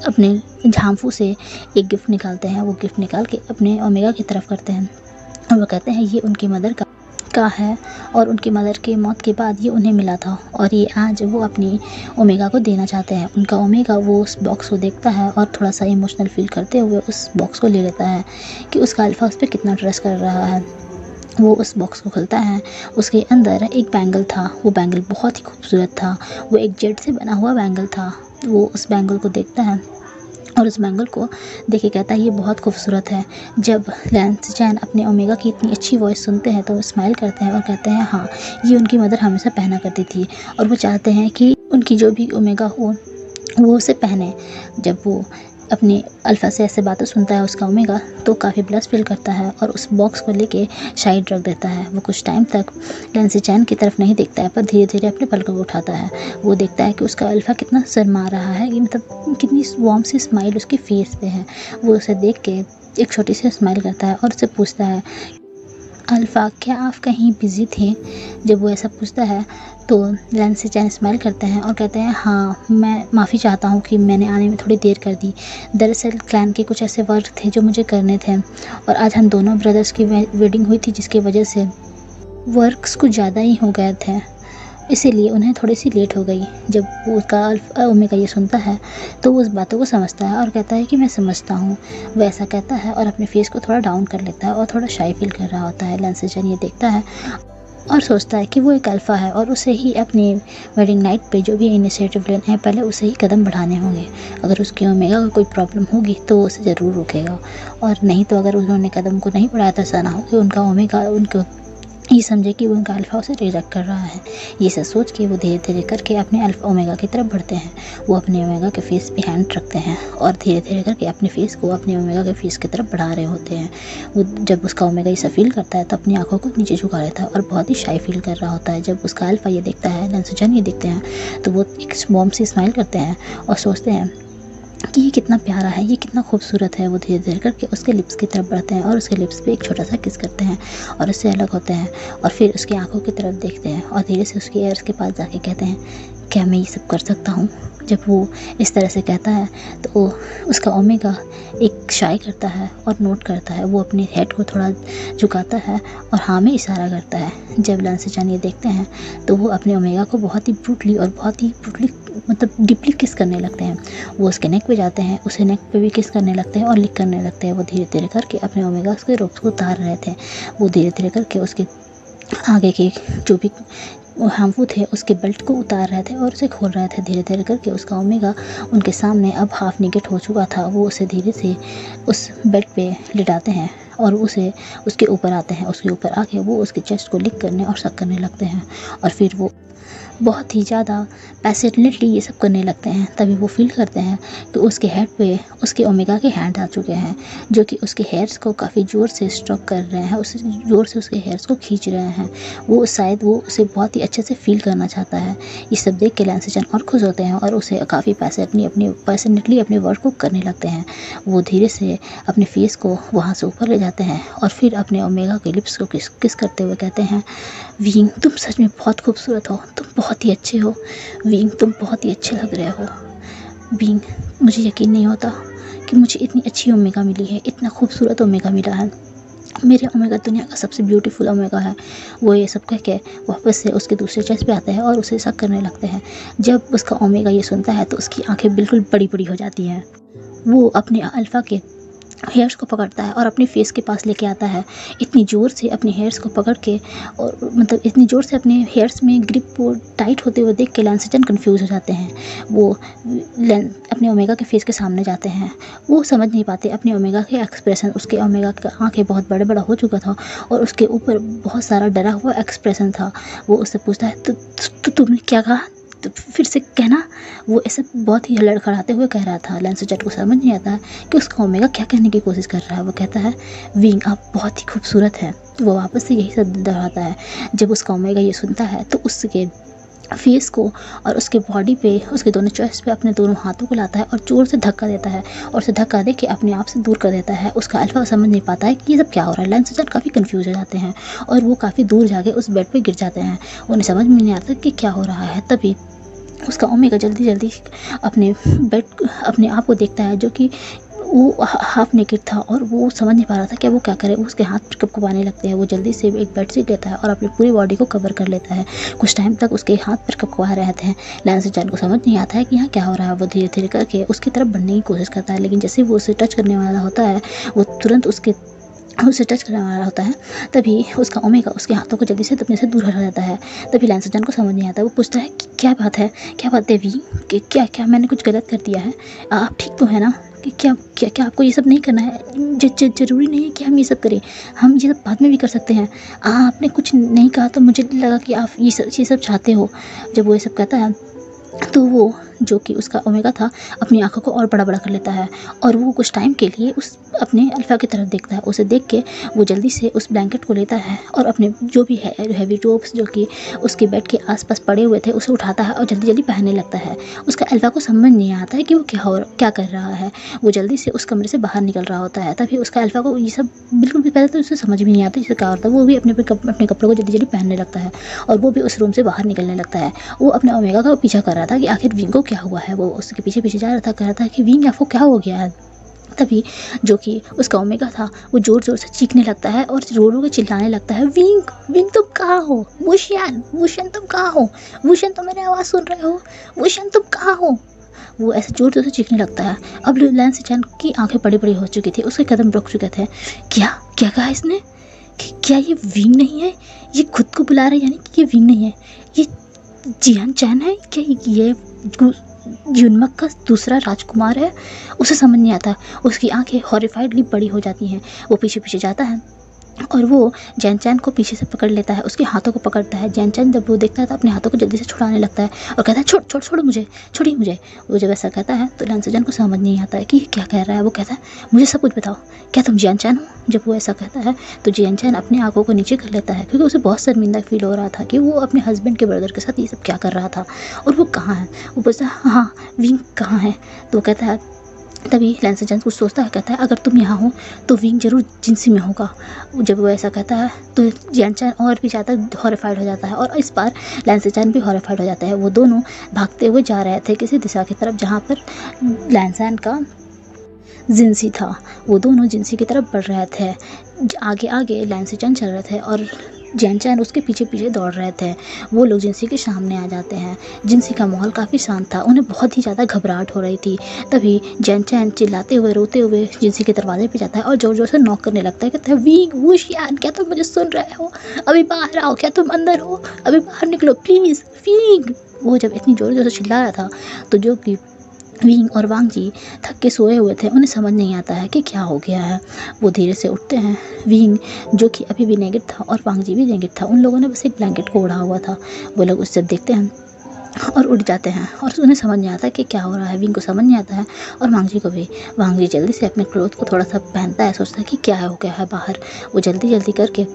अपने झांफू से एक गिफ्ट निकालते हैं। वो गिफ्ट निकाल के अपने ओमेगा की तरफ करते हैं और वो कहते हैं ये उनकी मदर का है और उनकी मदर की मौत के बाद ये उन्हें मिला था और ये आज वो अपनी ओमेगा को देना चाहते हैं। उनका ओमेगा वो उस बॉक्स को देखता है और थोड़ा सा इमोशनल फील करते हुए उस बॉक्स को ले लेता है कि उसका अल्फ़ा उस पर कितना ट्रस्ट कर रहा है। वो उस बॉक्स को खोलता है। उसके अंदर एक बैंगल था। वो बैंगल बहुत ही खूबसूरत था। वो एक जेड से बना हुआ बैंगल था। वो उस बैंगल को देखता है और उस बैंगल को देख के कहता है ये बहुत खूबसूरत है। जब लैंसी चैन अपने ओमेगा की इतनी अच्छी वॉइस सुनते हैं तो वो स्माइल करते हैं और कहते हैं हाँ, ये उनकी मदर हमेशा पहना करती थी और वो चाहते हैं कि उनकी जो भी ओमेगा हो वो उसे पहने। जब वो अपने अल्फ़ा से ऐसे बातें सुनता है उसका ओमेगा तो काफ़ी ब्लश फील करता है और उस बॉक्स को लेके साइड रख देता है। वो कुछ टाइम तक लैंसी चैन की तरफ नहीं देखता है पर धीरे धीरे अपने पलकों को उठाता है। वो देखता है कि उसका अल्फ़ा कितना शर्मा रहा है, कि मतलब कितनी वार्म सी स्माइल उसके फेस पे है। वो उसे देख के एक छोटी सी स्माइल करता है और उससे पूछता है अल्फ़ा क्या आप कहीं बिज़ी थे। जब वो ऐसा पूछता है तो लैंसी चैन स्माइल करते हैं और कहते हैं हाँ, मैं माफ़ी चाहता हूँ कि मैंने आने में थोड़ी देर कर दी। दरअसल क्लैन के कुछ ऐसे वर्क थे जो मुझे करने थे और आज हम दोनों ब्रदर्स की वेडिंग हुई थी जिसकी वजह से वर्क्स कुछ ज़्यादा ही हो गए थे, इसीलिए उन्हें थोड़ी सी लेट हो गई। जब वो उसका अल्फ़ा ओमेगा ये सुनता है तो वो उस बातों को समझता है और कहता है कि मैं समझता हूँ। वो ऐसा कहता है और अपने फेस को थोड़ा डाउन कर लेता है और थोड़ा शाई फील कर रहा होता है। लैंसी चैन ये देखता है और सोचता है कि वो एक अल्फ़ा है और उसे ही अपनी वेडिंग नाइट पे जो भी इनिशिएटिव लेना है पहले उसे ही कदम बढ़ाने होंगे। अगर उसके ओमेगा को कोई प्रॉब्लम होगी तो वो उसे ज़रूर रोकेगा और नहीं तो अगर उन्होंने कदम को नहीं बढ़ाया तो ऐसा ना हो कि उनका ओमेगा उनको ये समझे कि वो उनका अल्फ़ा उसे रिजेक्ट कर रहा है। ये सब सोच के वो धीरे धीरे करके अपने अल्फ़ा ओमेगा की तरफ बढ़ते हैं। वो अपने ओमेगा के फेस पे हैंड रखते हैं और धीरे धीरे करके अपने फेस को अपने ओमेगा के फेस की तरफ बढ़ा रहे होते हैं। वो जब उसका ओमेगा ये सब फील करता है तो अपनी आंखों को नीचे झुका लेता है और बहुत ही शाई फील कर रहा होता है। जब उसका अल्फ़ा ये देखता है, लैंसी चैन ये देखते हैं तो वो एक वार्म सी स्माइल करते हैं और सोचते हैं कि ये कितना प्यारा है, ये कितना खूबसूरत है। वो धीरे धीरे करके उसके लिप्स की तरफ बढ़ते हैं और उसके लिप्स पे एक छोटा सा किस करते हैं और उससे अलग होते हैं और फिर उसकी आंखों की तरफ देखते हैं और धीरे से उसके एयर्स के पास जाके कहते हैं क्या मैं ये सब कर सकता हूँ। जब वो इस तरह से कहता है तो उसका ओमेगा एक शाई करता है और नोट करता है। वो अपने हेड को थोड़ा झुकाता है और हाँ में इशारा करता है। जब लैंसी चैन ये देखते हैं तो वो अपने ओमेगा को बहुत ही ब्रूटली मतलब डीपली किस करने लगते हैं। वो उसके नेक पे जाते हैं, उसे नेक पे भी किस करने लगते हैं और लिक करने लगते हैं। वो धीरे धीरे करके अपने ओमेगा के रोप्स को उतार रहे थे। वो धीरे धीरे करके उसके आगे के जो भी हार्मफुल थे उसके बेल्ट को उतार रहे थे और उसे खोल रहे थे। धीरे धीरे करके उसका ओमेगा उनके सामने अब हाफ निगेट हो चुका था। वो उसे धीरे से उस बेड पे लिटाते हैं और उसे उसके ऊपर आते हैं। उसके ऊपर आके वो उसके चेस्ट को लिक करने और सक करने लगते हैं और फिर वो बहुत ही ज़्यादा पैशनेटली ये सब करने लगते हैं। तभी वो फील करते हैं कि उसके हेड पे उसके ओमेगा के हैंड आ चुके हैं जो कि उसके हेयर्स को काफ़ी ज़ोर से स्ट्रोक कर रहे हैं, उसे ज़ोर से उसके हेयर्स को खींच रहे हैं। वो शायद वो उसे बहुत ही अच्छे से फील करना चाहता है। ये सब देख के लैंसी चैन और खुश होते हैं और उसे काफ़ी पैशनेटली अपने वर्क को करने लगते हैं। वो धीरे से अपने फेस को वहाँ से ऊपर ले जाते हैं और फिर अपने ओमेगा के लिप्स को किस करते हुए कहते हैं विंग तुम सच में बहुत खूबसूरत हो, तुम बहुत ही अच्छे हो। विंग तुम बहुत ही अच्छे लग रहे हो। विंग मुझे यकीन नहीं होता कि मुझे इतनी अच्छी ओमेगा मिली है, इतना खूबसूरत ओमेगा मिला है। मेरे ओमेगा दुनिया का सबसे ब्यूटीफुल ओमेगा है। वो ये सब कह के वापस से उसके दूसरे चेस्ट पे आते हैं और उसे शक करने लगते हैं। जब उसका ओमेगा ये सुनता है तो उसकी आंखें बिल्कुल बड़ी बड़ी हो जाती हैं। वो अपने अल्फ़ा के हेयर्स को पकड़ता है और अपने फेस के पास लेके आता है। इतनी ज़ोर से अपने हेयर्स को पकड़ के और मतलब इतनी ज़ोर से अपने हेयर्स में ग्रिप को टाइट होते हुए देख के लैंसी चैन कन्फ्यूज़ हो जाते हैं। वो अपने ओमेगा के फेस के सामने जाते हैं। वो समझ नहीं पाते अपने ओमेगा के एक्सप्रेशन। उसके ओमेगा की आंखें बहुत बड़ा बड़ा हो चुका था और उसके ऊपर बहुत सारा डरा हुआ एक्सप्रेशन था। वो उससे पूछता है, तो तुमने क्या कहा, तो फिर से कहना। वो ऐसे बहुत ही लड़खड़ाते हुए कह रहा था। लैंसोचैट को समझ नहीं आता है कि उसका ओमेगा क्या कहने की कोशिश कर रहा है। वो कहता है, विंग आप बहुत ही खूबसूरत है। वो वापस से यही सब दोहराता है। जब उसका ओमेगा ये सुनता है तो उसके फेस को और उसके बॉडी पे, उसके दोनों चेस्ट पे अपने दोनों हाथों को लाता है और जोर से धक्का देता है और उसे धक्का दे के अपने आप से दूर कर देता है। उसका अल्फा समझ नहीं पाता है कि ये सब क्या हो रहा है। लैंसोचैट काफ़ी कंफ्यूज हो जाते हैं और वो काफ़ी दूर जाके उस बेड पे गिर जाते हैं। उन्हें समझ में नहीं आता कि क्या हो रहा है। तभी उसका ओमेगा जल्दी जल्दी अपने आप को देखता है, जो कि वो हाफ नेकेड था और वो समझ नहीं पा रहा था कि वो क्या करे। वो उसके हाथ कँपकँपाने लगते हैं। वो जल्दी से एक बेडशीट लेता है और अपनी पूरी बॉडी को कवर कर लेता है। कुछ टाइम तक उसके हाथ पर कँपकँपा रहते हैं। लैंसोचैट को समझ नहीं आता है कि यहाँ क्या हो रहा है। वो धीरे धीरे करके उसकी तरफ बढ़ने की कोशिश करता है, लेकिन जैसे वो उसे टच करने वाला होता है, वो तुरंत उसे टच करने वाला होता है। तभी उसका ओमेगा उसके हाथों को जल्दी से अपने से दूर हटा जाता है। तभी लैंसोचैट को समझ नहीं आता। वो पूछता है कि क्या बात है, क्या बात है वी, कि क्या मैंने कुछ गलत कर दिया है? आप ठीक तो है ना? कि क्या आपको ये सब नहीं करना है? ज़रूरी नहीं है कि हम ये सब करें, हम ये सब बाद में भी कर सकते हैं। आपने कुछ नहीं कहा तो मुझे लगा कि आप ये सब चाहते हो। जब वो ये सब कहता है तो वो, जो कि उसका ओमेगा था, अपनी आँखों को और बड़ा बड़ा कर लेता है और वो कुछ टाइम के लिए उस अपने अल्फा की तरफ देखता है। उसे देख के वो जल्दी से उस ब्लैंकेट को लेता है और अपने जो भी है हैवी रोब्स जो कि उसके बेड के आसपास पड़े हुए थे उसे उठाता है और जल्दी जल्दी पहनने लगता है। उसका अल्फा को समझ नहीं आता है कि वो क्या कर रहा है। वो जल्दी से उस कमरे से बाहर निकल रहा होता है। तभी उसका अल्फा को ये सब बिल्कुल भी पहले तो उसे समझ भी नहीं आता इसे क्या होता है। वो भी अपने कपड़ों को जल्दी जल्दी पहनने लगता है और वो भी उस रूम से बाहर निकलने लगता है। वो अपने ओमेगा का पीछा कर रहा था कि आखिर विंग को क्या हुआ है। वो उसके पीछे पीछे जा रहा था, कह रहा था कि विंग आपको क्या हो गया है। तभी जो कि उसका ओमेगा था वो ज़ोर ज़ोर से चीखने लगता है और रो रो के चिल्लाने लगता है, विंग तुम कहाँ हो? वुशियन तुम कहाँ हो? वुशियन तुम मेरी आवाज़ सुन रहे हो? वुशियन तुम कहाँ हो? वो ऐसे जोर जोर से चीखने लगता है। अब लैंसोचैट की आंखें बड़ी बड़ी हो चुकी थी, उसके कदम रुक चुके थे। क्या कहा इसने? क्या ये विंग नहीं है? ये खुद को बुला रहा है, यानी कि ये विंग नहीं है, ये जियान चैन है क्या? ये युनमक का दूसरा राजकुमार है? उसे समझ नहीं आता। उसकी आंखें हॉरिफाइडली बड़ी हो जाती हैं। वो पीछे पीछे जाता है और वो जैन चैन को पीछे से पकड़ लेता है, उसके हाथों को पकड़ता है। जैन चैन जब वो देखता है तो अपने हाथों को जल्दी से छुड़ाने लगता है और कहता है, छोड़िए मुझे। वो जब ऐसा कहता है तो लैंसोचैट को समझ नहीं आता है कि क्या कह रहा है। वो कहता है, मुझे सब कुछ बताओ, क्या तुम जैन चैन हो? जब वो ऐसा कहता है तो जैन चैन अपनी आंखों को नीचे कर लेता है, क्योंकि उसे बहुत शर्मिंदा फील हो रहा था कि वो अपने हस्बैंड के ब्रदर के साथ ये सब क्या कर रहा था और वो कहाँ है। वो पूछता है, हाँ विंग कहाँ है? तो वो कहता है, तभी लैंसोचैट कुछ सोचता है, कहता है, अगर तुम यहाँ हो तो विंग जरूर जिंसी में होगा। जब वो ऐसा कहता है तो जैन चैन और भी ज़्यादा हॉरिफाइड हो जाता है और इस बार लैंसोचैट भी हॉरिफाइड हो जाता है। वो दोनों भागते हुए जा रहे थे किसी दिशा की तरफ जहाँ पर लैंसोचैट का जिंसी था। वो दोनों जिंसी की तरफ बढ़ रहे थे। आगे आगे लैंसोचैट चल रहे थे और जैन चैन उसके पीछे पीछे दौड़ रहे थे। वो लोग जिंसी के सामने आ जाते हैं। जिंसी का माहौल काफ़ी शांत था, उन्हें बहुत ही ज़्यादा घबराहट हो रही थी। तभी जैन चैन चिल्लाते हुए रोते हुए जिंसी के दरवाजे पे जाता है और ज़ोर ज़ोर से नॉक करने लगता है। कहता है, विंग, वुशियन, क्या तुम मुझे सुन रहे हो? अभी बाहर आओ, क्या तुम अंदर हो? अभी बाहर निकलो प्लीज़, विंग। वो जब इतनी ज़ोर ज़ोर से चिल्ला रहा था तो जो कि विंग और वांग जी थक के सोए हुए थे, उन्हें समझ नहीं आता है कि क्या हो गया है। वो धीरे से उठते हैं। विंग जो कि अभी भी नेगेट था और वांग जी भी नेगेट था, उन लोगों ने बस एक ब्लैंकेट को ओढ़ा हुआ था। वो लोग उससे देखते हैं और उठ जाते हैं और उन्हें समझ नहीं आता कि क्या हो रहा है। विंग को समझ नहीं आता है और वांग जी को भी। वांग जी जल्दी से अपने क्लोथ को थोड़ा सा पहनता है, सोचता है कि क्या हो गया है बाहर। वो जल्दी जल्दी करके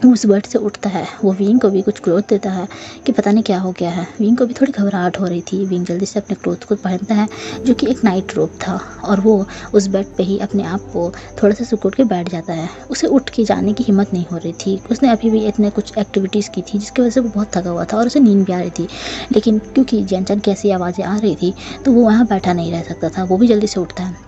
उस बेड से उठता है। वो विंग को भी कुछ क्लोथ देता है कि पता नहीं क्या हो गया है। विंग को भी थोड़ी घबराहट हो रही थी। विंग जल्दी से अपने क्लोथ को पहनता है जो कि एक नाइट रोब था और वो उस बेड पे ही अपने आप को थोड़ा सा सिकुड़ के बैठ जाता है। उसे उठ के जाने की हिम्मत नहीं हो रही थी। उसने अभी भी इतने कुछ एक्टिविटीज़ की थी जिसकी वजह से वो बहुत थका हुआ था और उसे नींद भी आ रही थी, लेकिन क्योंकि जैन चैन की ऐसी आवाज़ें आ रही थी तो वो वहाँ बैठा नहीं रह सकता था। वो भी जल्दी से उठता है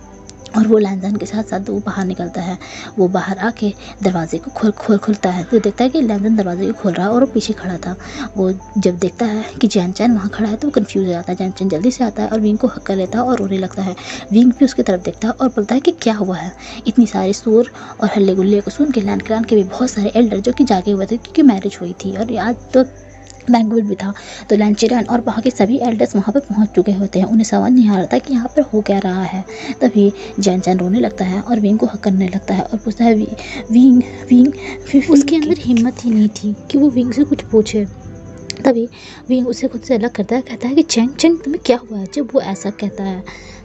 और वो लैंसोचैट के साथ साथ वो बाहर निकलता है। वो बाहर आके दरवाजे को खोलता है तो देखता है कि लैंसोचैट दरवाजे को खोल रहा है और वो पीछे खड़ा था। वो जब देखता है कि जैन चैन वहाँ खड़ा है तो वो कंफ्यूज हो जाता है। जैन चैन जल्दी से आता है और विंग को हक कर लेता है और रोने लगता है। विंग भी उसकी तरफ देखता है और बोलता है कि क्या हुआ है। इतनी सारी शोर और हल्ले गुल्ले को सुन के लैंड क्लैन के भी बहुत सारे एल्डर जो कि जागे हुए थे क्योंकि मैरिज हुई थी और आज तो बैंक्वेट भी था। तो लैन चिरैन और वहाँ के सभी एल्डर्स वहाँ पर पहुँच चुके होते हैं। उन्हें समझ नहीं आ रहा था कि यहाँ पर हो क्या रहा है। तभी जैन चैन रोने लगता है और विंग को हक करने लगता है और पूछता है विंग विंग। उसके अंदर हिम्मत ही नहीं थी कि वो विंग से कुछ पूछे। तभी विंग उसे खुद से अलग करता है, कहता है कि चैंग चैंग तुम्हें क्या हुआ है। जब वो ऐसा कहता है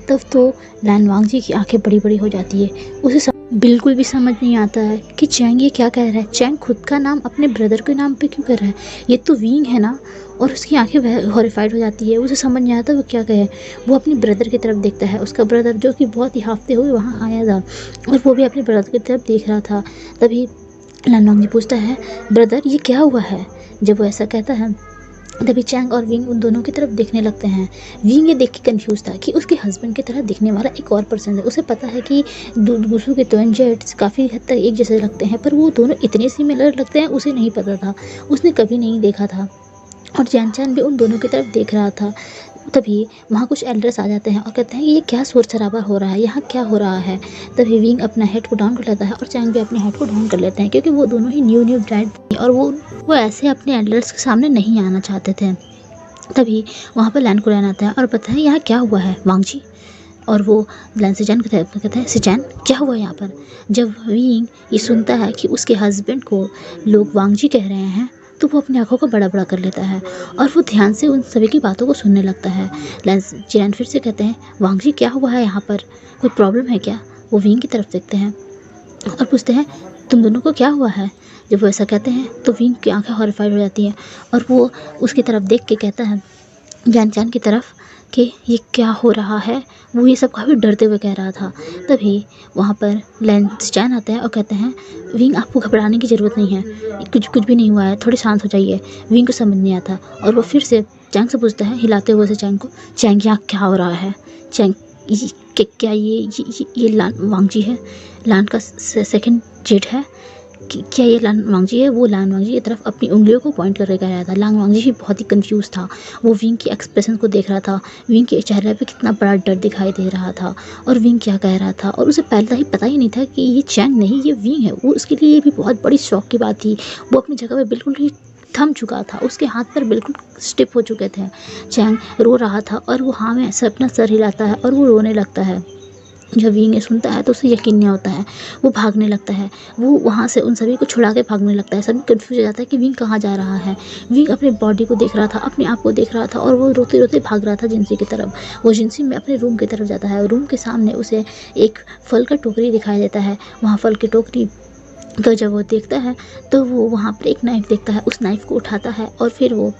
तब तो लैन वांग जी की आंखें बड़ी बड़ी हो जाती है। उसे बिल्कुल भी समझ नहीं आता है कि चैंग ये क्या कह रहा है। चैंग खुद का नाम अपने ब्रदर के नाम पे क्यों कर रहा है, ये तो विंग है ना। और उसकी आंखें हॉरिफाइड हो जाती है। उसे समझ नहीं आता वो क्या कहे। वो अपने ब्रदर की तरफ देखता है, उसका ब्रदर जो कि बहुत ही हफ्ते हुए वहाँ आया था और वो भी अपने ब्रदर की तरफ देख रहा था। तभी लैन वांग जी पूछता है, ब्रदर ये क्या हुआ है। जब वो ऐसा कहता है तभी चैंग और विंग उन दोनों की तरफ देखने लगते हैं। विंग ये देख के कंफ्यूज था कि उसके हस्बैंड की तरह दिखने वाला एक और पर्सन है। उसे पता है कि दूसरों के ट्विन जेट्स काफ़ी हद तक एक जैसे लगते हैं, पर वो दोनों इतने सिमिलर लगते हैं उसे नहीं पता था, उसने कभी नहीं देखा था। और जैन चैन भी उन दोनों की तरफ देख रहा था। तभी वहाँ कुछ एल्डर्स आ जाते हैं और कहते हैं ये क्या शोर शराबा हो रहा है, यहाँ क्या हो रहा है। तभी विंग अपना हेड को डाउन कर लेता है और चैंग भी अपने हेड को डाउन कर लेते हैं, क्योंकि वो दोनों ही न्यू ब्राइड थी और वो ऐसे अपने एल्डर्स के सामने नहीं आना चाहते थे। तभी वहाँ पर लैन कुरैन आता है और पता है यहाँ क्या हुआ है वांग जी। और वो लैन सिचैन को कहता है, सिचैन क्या हुआ यहाँ पर। जब विंग ये सुनता है कि उसके हस्बैंड को लोग वांग जी कह रहे हैं तो वो अपनी आंखों को बड़ा बड़ा कर लेता है और वो ध्यान से उन सभी की बातों को सुनने लगता है। लैन चिरैन फिर से कहते हैं, वांग जी क्या हुआ है यहाँ पर, कोई प्रॉब्लम है क्या। वो विंग की तरफ देखते हैं और पूछते हैं, तुम दोनों को क्या हुआ है। जब वो ऐसा कहते हैं तो विंग की आंखें हॉरिफाइड हो जाती हैं और वो उसकी तरफ देख के कहता है जैन चैन की तरफ कि ये क्या हो रहा है। वो ये सब काफ़ी डरते हुए कह रहा था। तभी वहाँ पर लैन चैन आते हैं और कहते हैं, विंग आपको घबराने की ज़रूरत नहीं है, कुछ भी नहीं हुआ है, थोड़ी शांत हो जाइए। विंग को समझ नहीं आता और वो फिर से चैंग से पूछता है, हिलाते हुए से चैंग को, चैंग यहाँ क्या हो रहा है। चैंग क्या ये लान वांग जी है, लान का सेकंड जेट है, क्या ये लान वांग जी है। वो लान वांग जी की तरफ अपनी उंगलियों को पॉइंट करके कह रहा था। लान वांग जी भी बहुत ही कंफ्यूज था। वो विंग के एक्सप्रेशन को देख रहा था, विंग के चेहरे पे कितना बड़ा डर दिखाई दे रहा था और विंग क्या कह रहा था। और उसे पहले ही पता ही नहीं था कि ये चैंग नहीं ये विंग है। वो उसके लिए ये भी बहुत बड़ी शौक की बात थी। वो अपनी जगह पे बिल्कुल ही थम चुका था, उसके हाथ पर बिल्कुल स्टिफ हो चुके थे। चैंग रो रहा था और वो हाँ में अपना सर हिलाता है और वो रोने लगता है। जब विंग ये सुनता है तो उसे यकीन नहीं होता है, वो भागने लगता है। वो वहाँ से उन सभी को छुड़ा के भागने लगता है। सभी कंफ्यूज हो जाता है कि विंग कहाँ जा रहा है। विंग अपने बॉडी को देख रहा था, अपने आप को देख रहा था और वो रोते रोते भाग रहा था जिनसी की तरफ। वो जिनसी में अपने रूम की तरफ जाता है। रूम के सामने उसे एक फल का टोकरी दिखाई देता है। वहाँ फल की टोकरी तो जब वो देखता है तो वो वहाँ पर एक नाइफ़ देखता है, उस नाइफ़ को उठाता है और फिर वो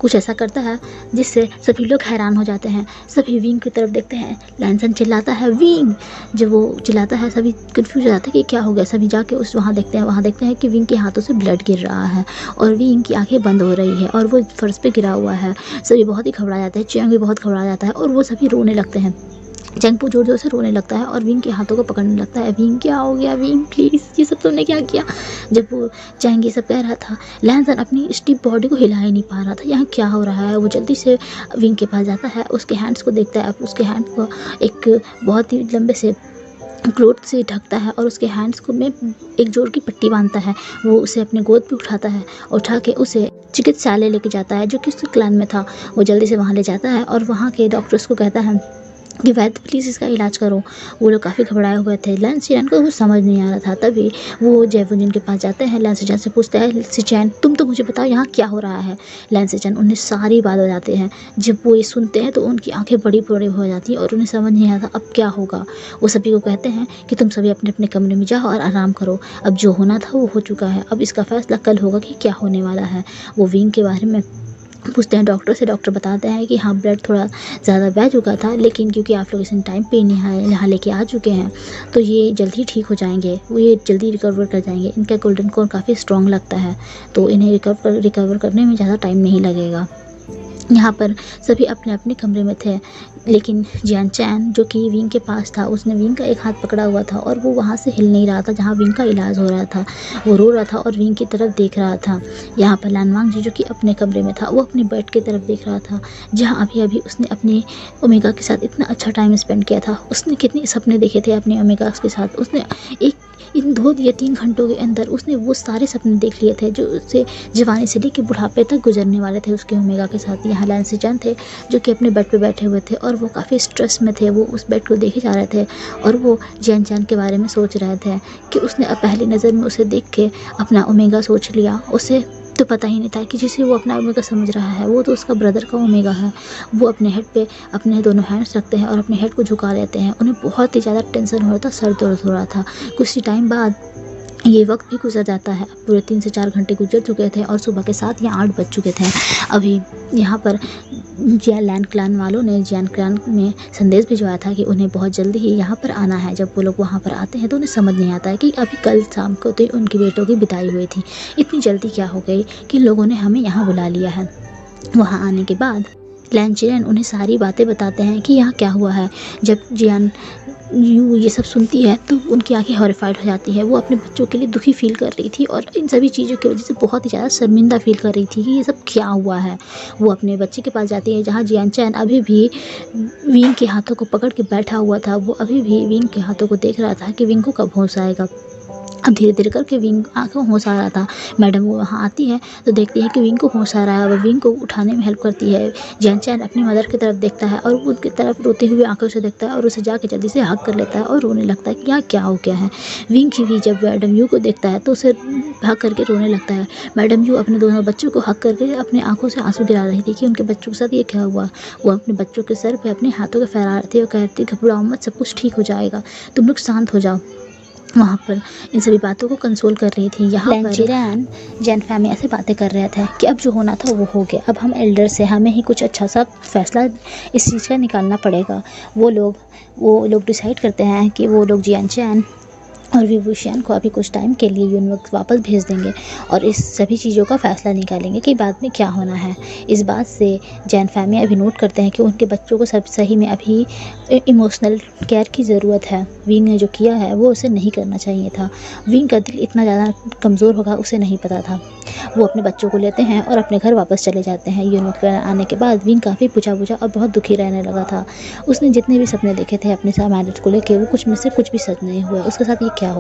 कुछ ऐसा करता है जिससे सभी लोग हैरान हो जाते हैं। सभी विंग की तरफ देखते हैं। लैनसन चिल्लाता है विंग। जब वो चिल्लाता है सभी कंफ्यूज हो जाते हैं कि क्या हो गया। सभी जाके उस वहाँ देखते हैं कि विंग के हाथों से ब्लड गिर रहा है और विंग की आंखें बंद हो रही है और वो फर्श पे गिरा हुआ है। सभी बहुत ही घबरा जाते हैं। चैंग भी बहुत घबरा जाता है और वो सभी रोने लगते हैं। चैंग जोर जोर से रोने लगता है और विंग के हाथों को पकड़ने लगता है। विंग क्या हो गया, विंग प्लीज़ ये सब तुमने क्या किया। जब वो चैंग ये सब कह रहा था, लैनसन अपनी स्टिफ बॉडी को हिला ही नहीं पा रहा था। यहाँ क्या हो रहा है। वो जल्दी से विंग के पास जाता है, उसके हैंड्स को देखता है। उसके हैंड को एक बहुत ही लंबे से क्लोथ से ढकता है और उसके हैंड्स को में एक जोड़ की पट्टी बांधता है। वो उसे अपने गोद पे उठाता है, उठा के उसे चिकित्सालय लेके जाता है जो कि उसके क्लान में था। वो जल्दी से वहाँ ले जाता है और वहाँ के डॉक्टर्स को कहता है कि वैद्य प्लीज़ इसका इलाज करो। वो लोग काफ़ी घबराए हुए थे। लैन सिचैन को कुछ समझ नहीं आ रहा था। तभी वो जैवुनिन के पास जाते हैं। लैन सिचैन से पूछता है, सिचैन तुम तो मुझे बताओ यहाँ क्या हो रहा है। लैन सिचैन उन्हें सारी बात बताते हैं। जब वो ये सुनते हैं तो उनकी आंखें बड़ी बड़ी हो जाती हैं और उन्हें समझ नहीं आता अब क्या होगा। वो सभी को कहते हैं कि तुम सभी अपने अपने कमरे में जाओ और आराम करो। अब जो होना था वो हो चुका है, अब इसका फैसला कल होगा कि क्या होने वाला है। वो विंग के बारे में पूछते हैं डॉक्टर से। डॉक्टर बताते हैं कि हाँ ब्लड थोड़ा ज़्यादा बह चुका था, लेकिन क्योंकि आप लोग इस टाइम पे यहाँ लेके आ चुके हैं तो ये जल्दी ठीक हो जाएंगे। वो ये जल्दी रिकवर कर जाएंगे। इनका गोल्डन कोर काफ़ी स्ट्रॉन्ग लगता है तो इन्हें रिकवर करने में ज़्यादा टाइम नहीं लगेगा। यहाँ पर सभी अपने अपने कमरे में थे, लेकिन जियान चैन जो कि विंग के पास था उसने विंग का एक हाथ पकड़ा हुआ था और वो वहाँ से हिल नहीं रहा था जहाँ विंग का इलाज हो रहा था। वो रो रहा था और विंग की तरफ देख रहा था। यहाँ पर लैन वांग जी जो कि अपने कमरे में था वो अपने बेड की तरफ देख रहा था जहाँ अभी अभी उसने अपने ओमेगा के साथ इतना अच्छा टाइम स्पेंड किया था। उसने कितने सपने देखे थे अपने ओमेगा के साथ। उसने इन 2 या 3 घंटों के अंदर उसने वो सारे सपने देख लिए थे जो उससे जवानी से लेकर बुढ़ापे तक गुजरने वाले थे उसके ओमेगा के साथ। यहाँ लैंसी चैन थे जो कि अपने बेड पे बैठे हुए थे और वो काफ़ी स्ट्रेस में थे। वो उस बेड को देखे जा रहे थे और वो जियान चैन के बारे में सोच रहे थे कि उसने अब पहली नज़र में उसे देख के अपना ओमेगा सोच लिया। उसे तो पता ही नहीं था कि जिसे वो अपना ओमेगा समझ रहा है वो तो उसका ब्रदर का ओमेगा है। वो अपने हेड पे अपने दोनों हैंड्स रखते हैं और अपने हेड को झुका लेते हैं। उन्हें बहुत ही ज़्यादा टेंशन हो रहा था, सर दर्द हो रहा था। कुछ ही टाइम बाद ये वक्त भी गुजर जाता है। पूरे 3 से 4 घंटे गुजर चुके थे और सुबह के 7 या 8 बज चुके थे। अभी यहाँ पर जियान क्लान वालों ने जियान क्लान में संदेश भिजवाया था कि उन्हें बहुत जल्दी ही यहाँ पर आना है। जब वो लोग वहाँ पर आते हैं तो उन्हें समझ नहीं आता है कि अभी कल शाम को तो उनकी बेटों की बिदाई हुई थी, इतनी जल्दी क्या हो गई कि लोगों ने हमें यहाँ बुला लिया है। वहाँ आने के बाद लैंचेन उन्हें सारी बातें बताते हैं कि यहाँ क्या हुआ है। जब जियान यू ये सब सुनती है तो उनकी आंखें हॉरिफाइड हो जाती है। वो अपने बच्चों के लिए दुखी फील कर रही थी और इन सभी चीज़ों की वजह से बहुत ही ज़्यादा शर्मिंदा फील कर रही थी कि ये सब क्या हुआ है। वो अपने बच्चे के पास जाती है जहाँ जियान चैन अभी भी विंग के हाथों को पकड़ के बैठा हुआ था। वो अभी भी विंग के हाथों को देख रहा था कि विंग को कब होश आएगा। अब धीरे धीरे करके विंग आँखों होश आ रहा था। मैडम वो वहाँ आती है तो देखती है कि विंग को होश आ रहा है। वह विंग को उठाने में हेल्प करती है। जियान चैन अपनी मदर की तरफ देखता है और उनकी तरफ रोते हुए आंखों से देखता है और उसे जाके जल्दी से हग कर लेता है और रोने लगता है कि यहाँ क्या हो गया है। विंग भी जब मैडम यू को देखता है तो उसे हग करके रोने लगता है। मैडम यू अपने दोनों बच्चों को हग करके अपनी आंखों से आंसू गिरा रही थी कि उनके बच्चों के साथ ये क्या हुआ। वो अपने बच्चों के सर पर अपने हाथों को फहरा रही थी और कहती घबराओ मत, सब कुछ ठीक हो जाएगा, तुम लोग शांत हो जाओ। वहाँ पर इन सभी बातों को कंसोल कर रही थी। यहाँ पर जियान फैमिली ऐसे बातें कर रहे थे कि अब जो होना था वो हो गया। अब हम एल्डर से हमें ही कुछ अच्छा सा फैसला इस चीज़ का निकालना पड़ेगा। वो लोग डिसाइड करते हैं कि वो लोग जियान चैन और विभूषण को अभी कुछ टाइम के लिए यूनिवर्स वापस भेज देंगे और इस सभी चीज़ों का फ़ैसला निकालेंगे कि बाद में क्या होना है। इस बात से जैन फैमिली अभी नोट करते हैं कि उनके बच्चों को सब सही में अभी इमोशनल केयर की ज़रूरत है। विंग ने जो किया है वो उसे नहीं करना चाहिए था। विंग का दिल इतना ज़्यादा कमज़ोर होगा उसे नहीं पता था। वो अपने बच्चों को लेते हैं और अपने घर वापस चले जाते हैं। यूनिवर्स आने के बाद विंग काफ़ी पूछा और बहुत दुखी रहने लगा था। उसने जितने भी सपने देखे थे अपने मैरिज को लेकर वो कुछ में से कुछ भी सच नहीं हुआ। उसके साथ ये क्या हो